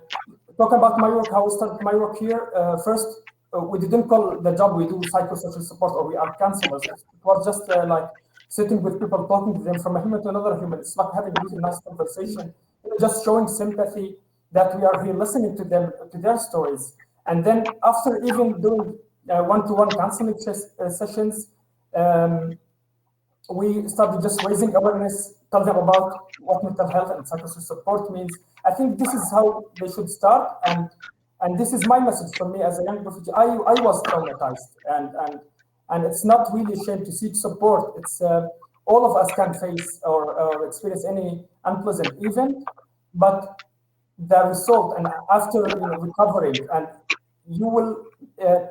talk about my work, how I started my work here. First, we didn't call the job we do psychosocial support, or we are counselors. It was just like sitting with people, talking to them from a human to another human. It's like having a really nice conversation, just showing sympathy that we are here listening to them, to their stories. And then after even doing one-to-one counseling sessions, we started just raising awareness, tell them about what mental health and psychosocial support means. I think this is how they should start. And this is my message for me as a young refugee. I was traumatized, and it's not really a shame to seek support. It's all of us can face or experience any unpleasant event, but the result and after recovering, and you will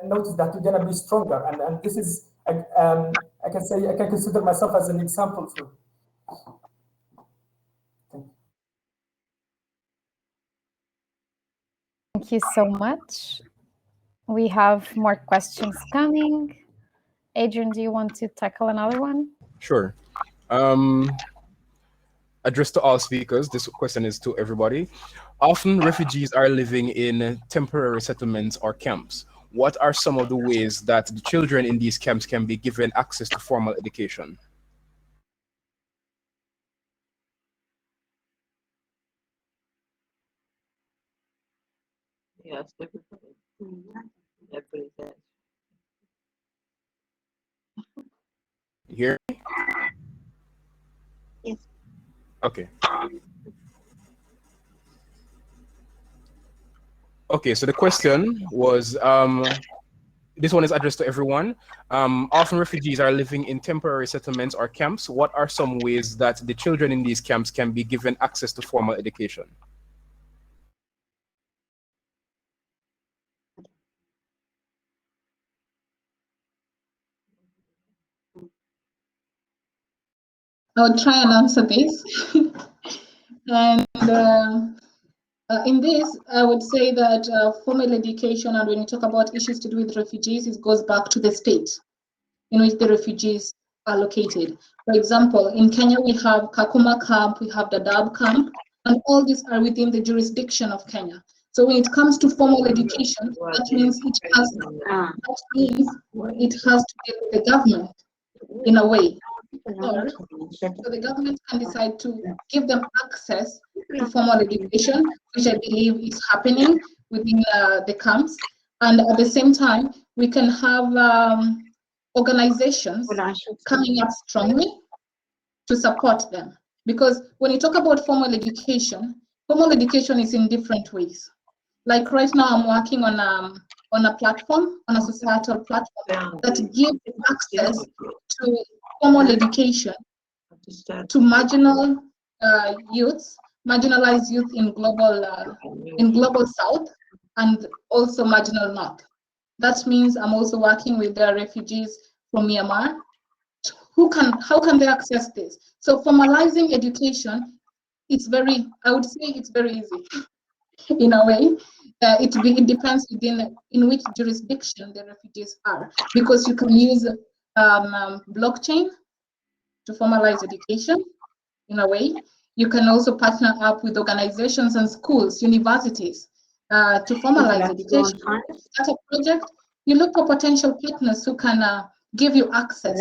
notice that you're gonna be stronger. And this is I can consider myself as an example too. Thank you so much. We have more questions coming. Adrian, do you want to tackle another one? Sure. Addressed to all speakers, this question is to everybody. Often refugees are living in temporary settlements or camps. What are some of the ways that the children in these camps can be given access to formal education? Yes, everybody. Everybody. You hear me? Yes. Okay. Okay, so the question was, this one is addressed to everyone. Often refugees are living in temporary settlements or camps. What are some ways that the children in these camps can be given access to formal education? I'll try and answer this. And in this, I would say that formal education, and when you talk about issues to do with refugees, it goes back to the state in which the refugees are located. For example, in Kenya, we have Kakuma camp, we have Dadaab camp, and all these are within the jurisdiction of Kenya. So when it comes to formal education, that means it has to deal with the government in a way. So the government can decide to give them access to formal education, which I believe is happening within the camps. And at the same time, we can have organizations coming up strongly to support them. Because when you talk about formal education is in different ways. Like right now, I'm working on a platform, on a societal platform that gives access to formal education to marginal youths, marginalized youth in global South, and also marginal north. That means I'm also working with the refugees from Myanmar. How can they access this? So formalizing education, I would say it's very easy in a way. It depends in which jurisdiction the refugees are, because you can use blockchain to formalize education in a way. You can also partner up with organizations and schools, universities to formalize education. Start a project. You look for potential partners who can give you access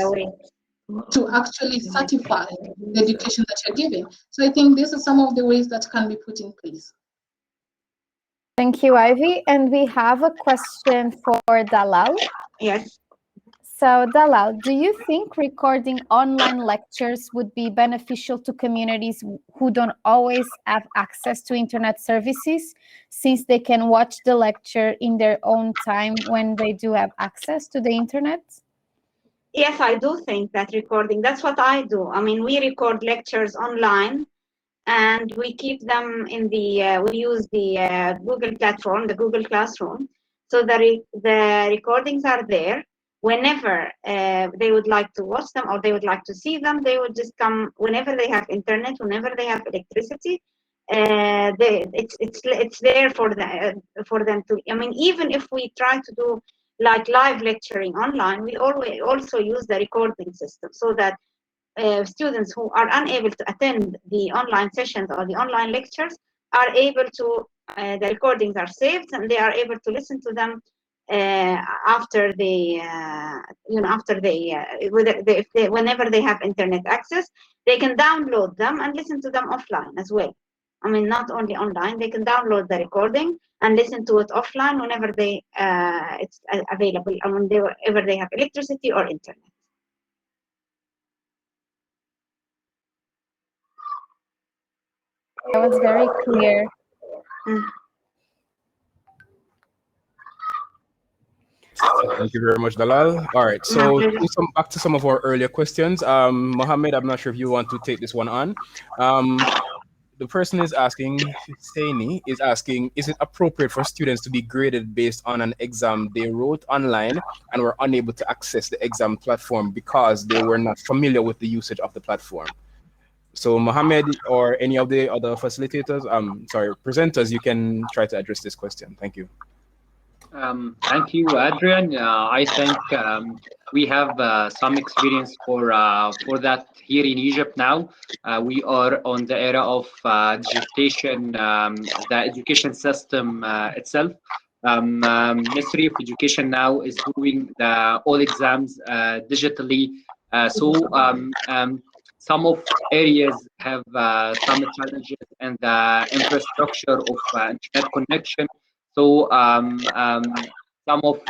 to actually certify the education that you're giving. So I think these are some of the ways that can be put in place. Thank you, Ivy. And we have a question for Dalal. Yes. So Dalal, do you think recording online lectures would be beneficial to communities who don't always have access to internet services, since they can watch the lecture in their own time when they do have access to the internet? Yes, I do think that recording, that's what I do. I mean, we record lectures online and we keep them in we use the Google platform, the Google Classroom. So the recordings are there. Whenever they would like to watch them or they would like to see them, they would just come whenever they have internet, whenever they have electricity. It's there for them to. I mean, even if we try to do like live lecturing online, we always also use the recording system so that students who are unable to attend the online sessions or the online lectures are able to. The recordings are saved and they are able to listen to them after whenever they have internet access, they can download them and listen to them offline as well. I mean, not only online, they can download the recording and listen to it offline whenever it's available, and whenever they have electricity or internet. That was very clear. Thank you very much, Dalal. All right, so back to some of our earlier questions. Mohammed, I'm not sure if you want to take this one on. The person is asking, Husseini is asking, is it appropriate for students to be graded based on an exam they wrote online and were unable to access the exam platform because they were not familiar with the usage of the platform? So Mohammed or any of the other facilitators, presenters, you can try to address this question. Thank you. Thank you, Adrian. I think we have some experience for that here in Egypt now. We are on the era of digitization, the education system itself. Ministry of Education now is doing all exams digitally. Some of areas have some challenges in the infrastructure of internet connection. So some of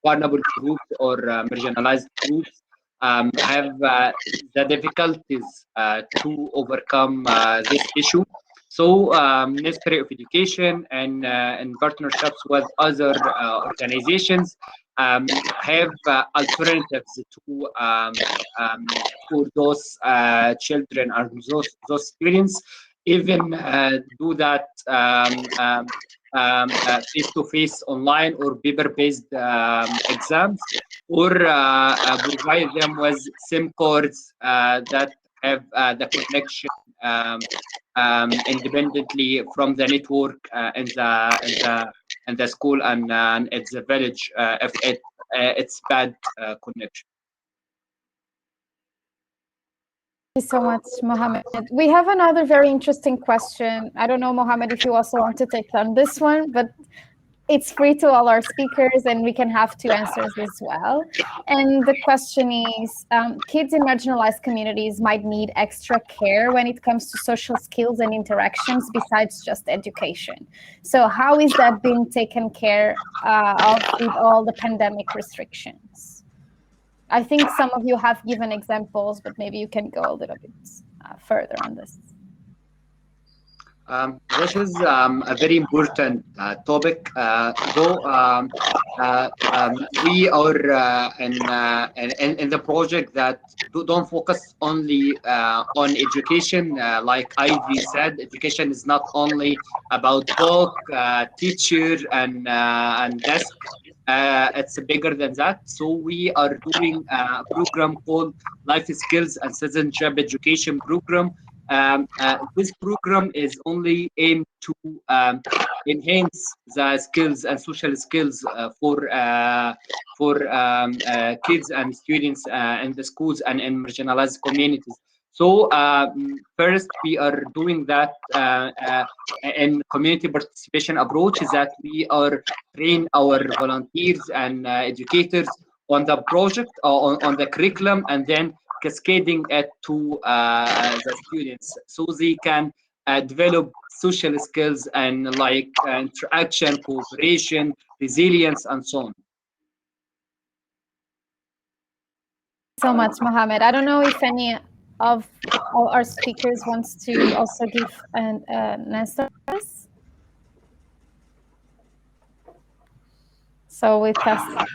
vulnerable groups or marginalized groups have the difficulties to overcome this issue. So Ministry of Education and in partnerships with other organizations have alternatives to for those children or those students, even do that face-to-face online or paper-based exams, or provide them with SIM cards that have the connection independently from the network in the school and at the village if it's bad connection. Thank you so much, Mohammed. We have another very interesting question. I don't know, Mohammed, if you also want to take on this one, but it's free to all our speakers and we can have two answers as well. And the question is, kids in marginalized communities might need extra care when it comes to social skills and interactions besides just education. So how is that being taken care of with all the pandemic restrictions? I think some of you have given examples, but maybe you can go a little bit further on this. This is a very important topic. Though we are in the project that don't focus only on education. Like Ivy said, education is not only about book, teacher, and desk. It's bigger than that. So we are doing a program called Life Skills and Citizenship Education Program. This program is only aimed to enhance the skills and social skills for kids and students in the schools and in marginalized communities. So first, we are doing that in community participation approach, is that we are train our volunteers and educators on the project, on the curriculum, and then cascading it to the students so they can develop social skills and like interaction, cooperation, resilience, and so on. So much, Mohammed. I don't know if any of all our speakers wants to also give an answer. So we pass.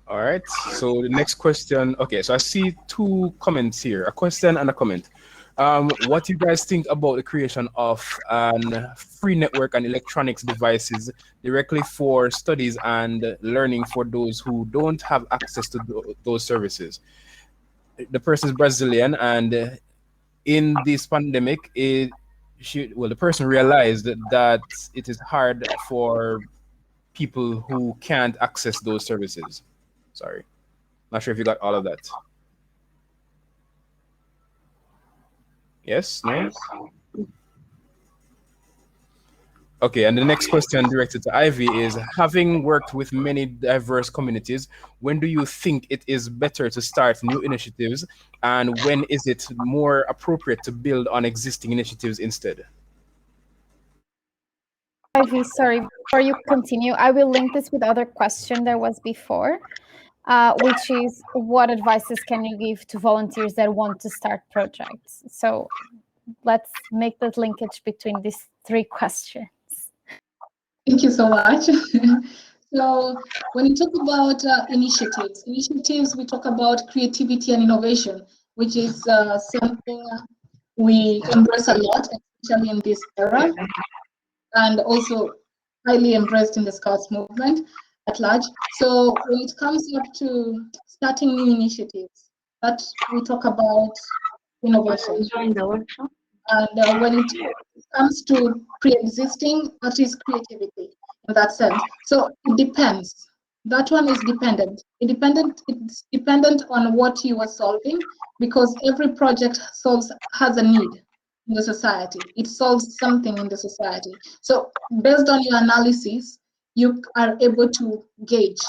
All right. So the next question. Okay. So I see two comments here, a question and a comment. What do you guys think about the creation of a free network and electronics devices directly for studies and learning for those who don't have access to those services? The person is Brazilian, and in this pandemic, the person realized that it is hard for people who can't access those services. Sorry, not sure if you got all of that. Yes? No? Okay, and the next question directed to Ivy is, having worked with many diverse communities, when do you think it is better to start new initiatives, and when is it more appropriate to build on existing initiatives instead? Ivy, sorry, before you continue, I will link this with other question there was before, which is, what advices can you give to volunteers that want to start projects? So let's make that linkage between these three questions. Thank you so much. So when you talk about initiatives, we talk about creativity and innovation, which is something we embrace a lot, especially in this era, and also highly embraced in the Scouts movement at large. So when it comes up to starting new initiatives, that we talk about innovation. Join the workshop. And when it comes to pre-existing, that is creativity in that sense. So it depends. That one is dependent. It's dependent on what you are solving, because every project has a need in the society. It solves something in the society. So based on your analysis, you are able to gauge,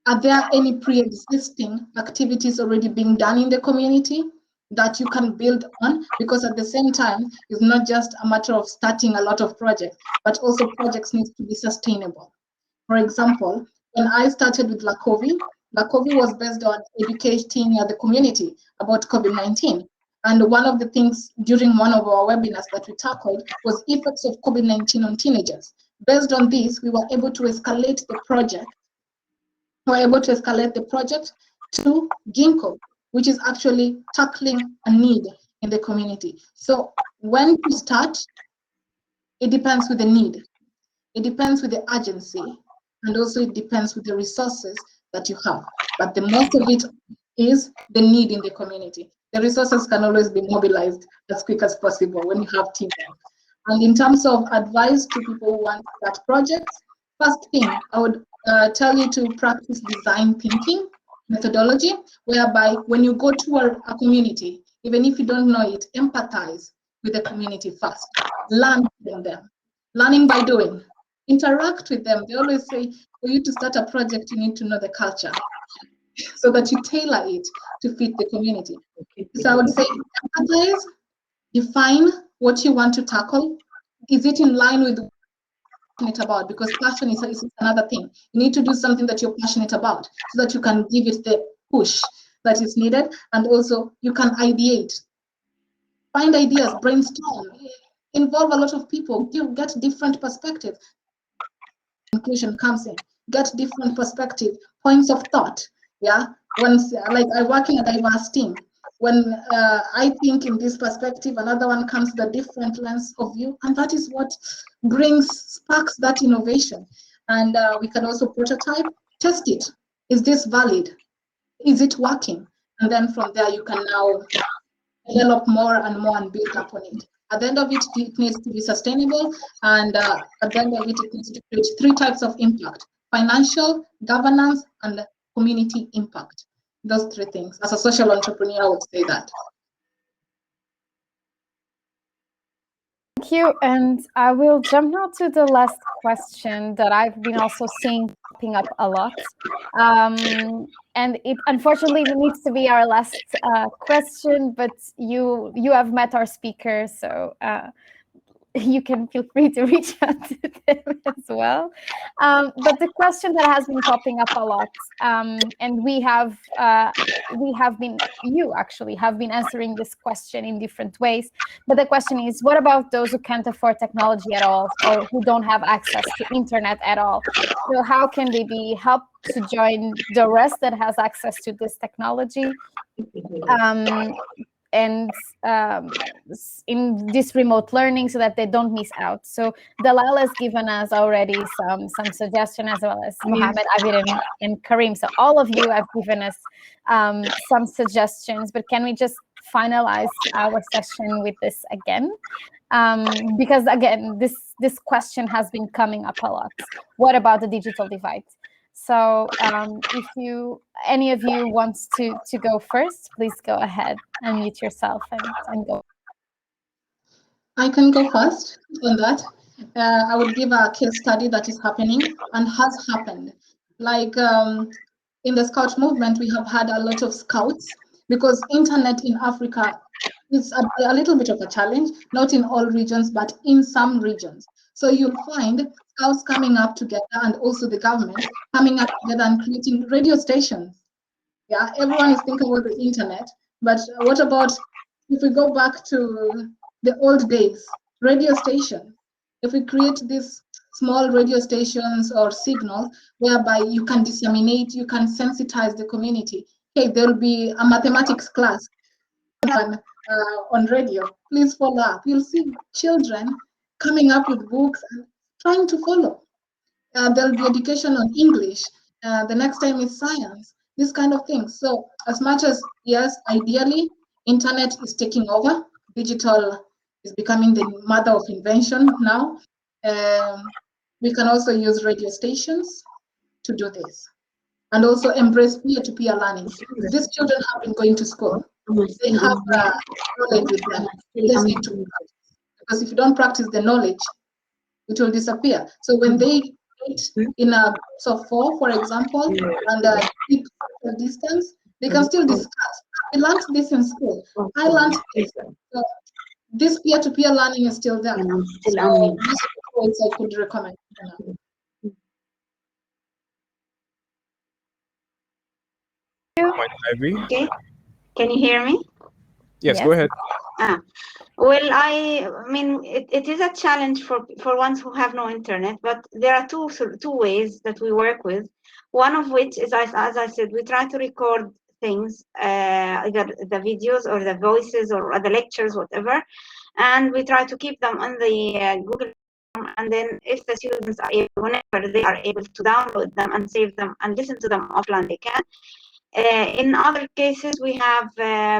are there any pre-existing activities already being done in the community that you can build on? Because at the same time, it's not just a matter of starting a lot of projects, but also projects need to be sustainable. For example, when I started with LACOVI was based on educating the community about COVID-19. And one of the things during one of our webinars that we tackled was effects of COVID-19 on teenagers. Based on this, we were able to escalate the project. To Ginkgo, which is actually tackling a need in the community. So when to start, it depends with the need. It depends with the urgency, and also it depends with the resources that you have. But the most of it is the need in the community. The resources can always be mobilized as quick as possible when you have teamwork. And in terms of advice to people who want to start projects, first thing, I would tell you to practice design thinking methodology, whereby when you go to a community, even if you don't know it, empathize with the community first. Learn from them. Learning by doing. Interact with them. They always say, for you to start a project, you need to know the culture so that you tailor it to fit the community. So I would say empathize, define what you want to tackle. Is it in line with what you're passionate about? Because passion is another thing. You need to do something that you're passionate about so that you can give it the push that is needed, and also you can ideate. find ideas, brainstorm, involve a lot of people, get different perspectives. Inclusion comes in, get different perspective, points of thought. Yeah, once like I work in a diverse team. When I think in this perspective, another one comes with a different lens of view, and that is what sparks that innovation. And we can also prototype, test it. Is this valid? Is it working? And then from there, you can now develop more and more and build upon it. At the end of it, it needs to be sustainable, and at the end of it, it needs to create 3 types of impact: financial, governance, and community impact. Those 3 things. As a social entrepreneur, I would say that. Thank you. And I will jump now to the last question that I've been also seeing popping up a lot. And it unfortunately needs to be our last question, but you have met our speaker, so you can feel free to reach out to them as well. But the question that has been popping up a lot, and you actually have been answering this question in different ways. But the question is, what about those who can't afford technology at all, or who don't have access to internet at all? So how can they be helped to join the rest that has access to this technology? And in this remote learning, so that they don't miss out. So Dalal has given us already some suggestion, as well as Mohammed, Abir, and Karim. So all of you have given us some suggestions, but can we just finalize our session with this again? Because again, this question has been coming up a lot. What about the digital divide? So if any of you wants to go first, please go ahead, unmute yourself and go. I can go first on that. I would give a case study that is happening and has happened. Like in the Scout movement, we have had a lot of scouts, because internet in Africa is a little bit of a challenge, not in all regions, but in some regions. So you'll find scouts coming up together, and also the government coming up together and creating radio stations. Yeah, everyone is thinking about the internet, but what about if we go back to the old days, radio station? If we create these small radio stations or signals whereby you can disseminate, you can sensitize the community. Hey, there'll be a mathematics class on radio. Please follow up. You'll see children coming up with books and trying to follow. There'll be education on English. The next time is science. This kind of thing. So as much as, yes, ideally, internet is taking over. Digital is becoming the mother of invention now. We can also use radio stations to do this. And also embrace peer-to-peer learning. These children have been going to school. They have knowledge with them. They just need to practice. Because if you don't practice the knowledge, it will disappear. So when they meet in a groups of 4, for example, and keep social distance, they can still discuss. I learned this in school. I learned this. So this peer-to-peer learning is still there. So these are the points I could recommend. Okay. Can you hear me? Yes, go ahead. Well, I mean, it is a challenge for ones who have no internet, but there are two ways that we work with. One of which is, as I said, we try to record things, either the videos or the voices or the lectures, whatever, and we try to keep them on the Google Form. And then if the students are able, whenever they are able to download them and save them and listen to them offline, they can. In other cases, we have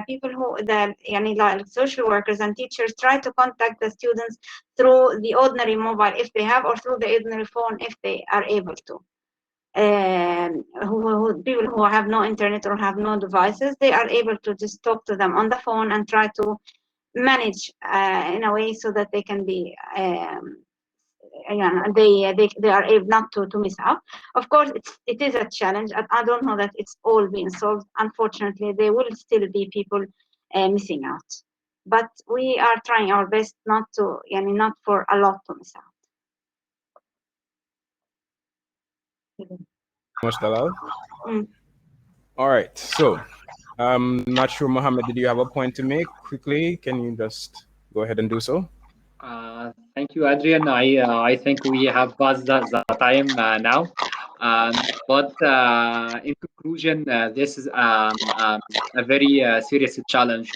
people who, like social workers and teachers, try to contact the students through the ordinary mobile if they have, or through the ordinary phone if they are able to. People who have no internet or have no devices, they are able to just talk to them on the phone and try to manage in a way so that they can be they are able not to miss out. Of course, it is a challenge. I don't know that it's all being solved. Unfortunately, there will still be people missing out. But we are trying our best not for a lot to miss out. Much Dalal. All right. So I'm not sure, Mohammed, did you have a point to make quickly? Can you just go ahead and do so? Thank you, Adrian. I think we have passed the time now. But in conclusion, this is a very serious challenge.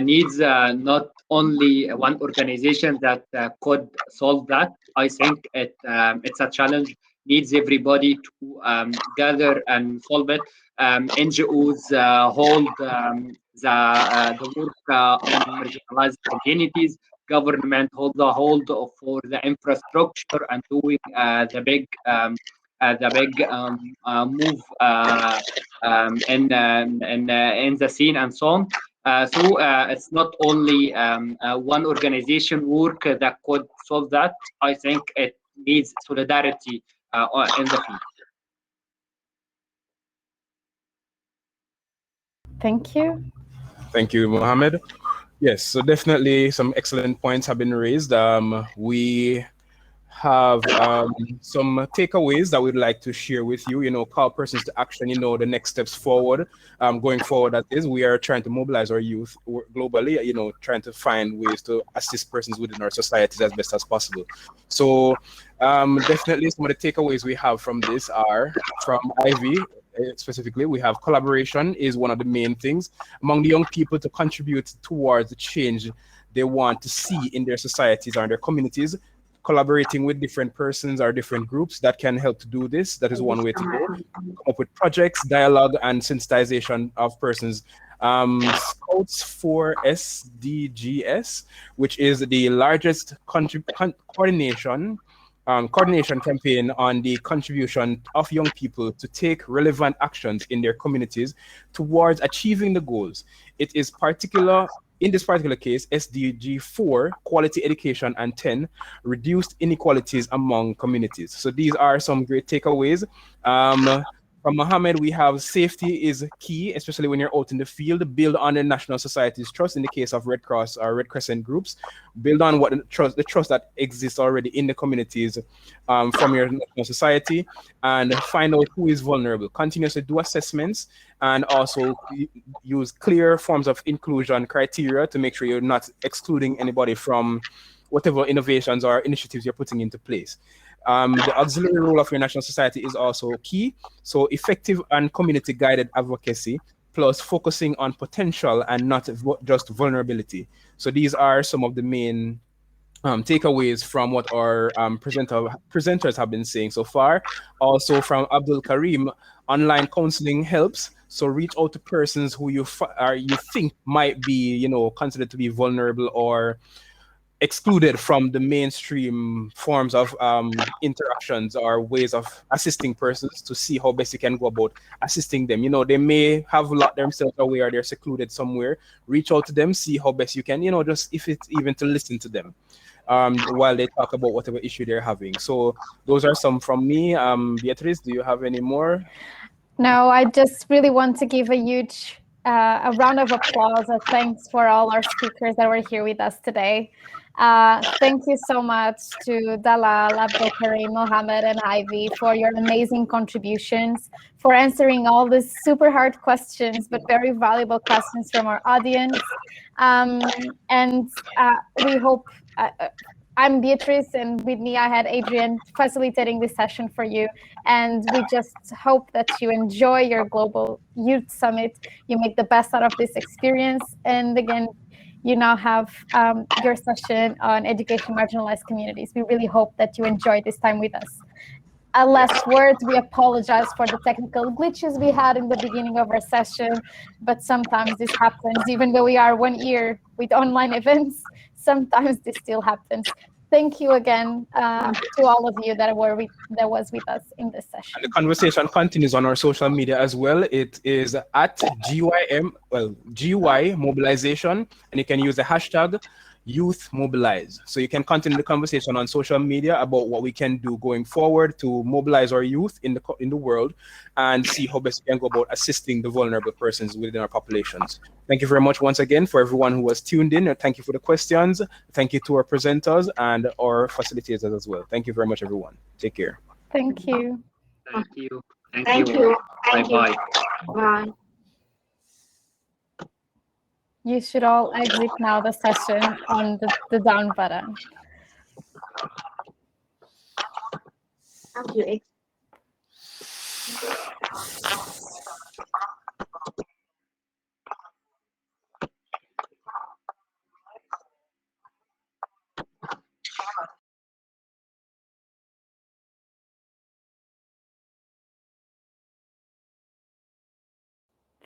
Needs not only one organization that could solve that. I think it's a challenge. Needs everybody to gather and solve it. NGOs hold the work on marginalized communities. Government hold the hold for the infrastructure and doing the big move in the scene and so on. So it's not only one organization work that could solve that. I think it needs solidarity in the field. Thank you. Thank you, Mohammed. Yes, so definitely some excellent points have been raised. We have some takeaways that we'd like to share with you, call persons to action, the next steps forward. Going forward, that is, we are trying to mobilize our youth globally, trying to find ways to assist persons within our societies as best as possible. So definitely some of the takeaways we have from this are from Ivy. Specifically, we have collaboration is one of the main things among the young people to contribute towards the change they want to see in their societies or in their communities. Collaborating with different persons or different groups that can help to do this. That is one way to go. Come up with projects, dialogue, and sensitization of persons. Scouts for Sdgs, which is the largest coordination campaign on the contribution of young people to take relevant actions in their communities towards achieving the goals. It is in this particular case, SDG 4, quality education, and 10, reduced inequalities among communities. So these are some great takeaways. From Mohammed, we have safety is key, especially when you're out in the field. Build on the national society's trust in the case of Red Cross or Red Crescent groups. Build on what the trust that exists already in the communities from your national society, and find out who is vulnerable. Continuously do assessments and also use clear forms of inclusion criteria to make sure you're not excluding anybody from whatever innovations or initiatives you're putting into place. The auxiliary role of your national society is also key. So effective and community-guided advocacy, plus focusing on potential and not just vulnerability. So these are some of the main takeaways from what our presenters have been saying so far. Also from Abdul Karim, online counseling helps. So reach out to persons who you think might be, considered to be vulnerable or excluded from the mainstream forms of interactions or ways of assisting persons, to see how best you can go about assisting them. They may have locked themselves away or they're secluded somewhere. Reach out to them, see how best you can, just if it's even to listen to them while they talk about whatever issue they're having. So those are some from me. Beatrice, do you have any more? No, I just really want to give a huge a round of applause and thanks for all our speakers that were here with us today. Thank you so much to Dalal, Abdul Karim, Mohammed, and Ivy for your amazing contributions, for answering all these super hard questions, but very valuable questions from our audience. And we hope, I'm Beatrice, and with me I had Adrian facilitating this session for you. And we just hope that you enjoy your Global Youth Summit, you make the best out of this experience. And again, you now have your session on education marginalized communities. We really hope that you enjoy this time with us. A last word, we apologize for the technical glitches we had in the beginning of our session, but sometimes this happens. Even though we are 1 year with online events, sometimes this still happens. Thank you again to all of you that was with us in this session. And the conversation continues on our social media as well. It is at GY Mobilization, and you can use the hashtag Youth Mobilize. So you can continue the conversation on social media about what we can do going forward to mobilize our youth in the world and see how best we can go about assisting the vulnerable persons within our populations. Thank you very much once again for everyone who was tuned in. Thank you for the questions. Thank you to our presenters and our facilitators as well. Thank you very much, everyone. Take care. Thank you. Thank you. Thank you. Bye-bye. Bye. You should all exit now the session on the down button. Thank you.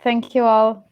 Thank you all.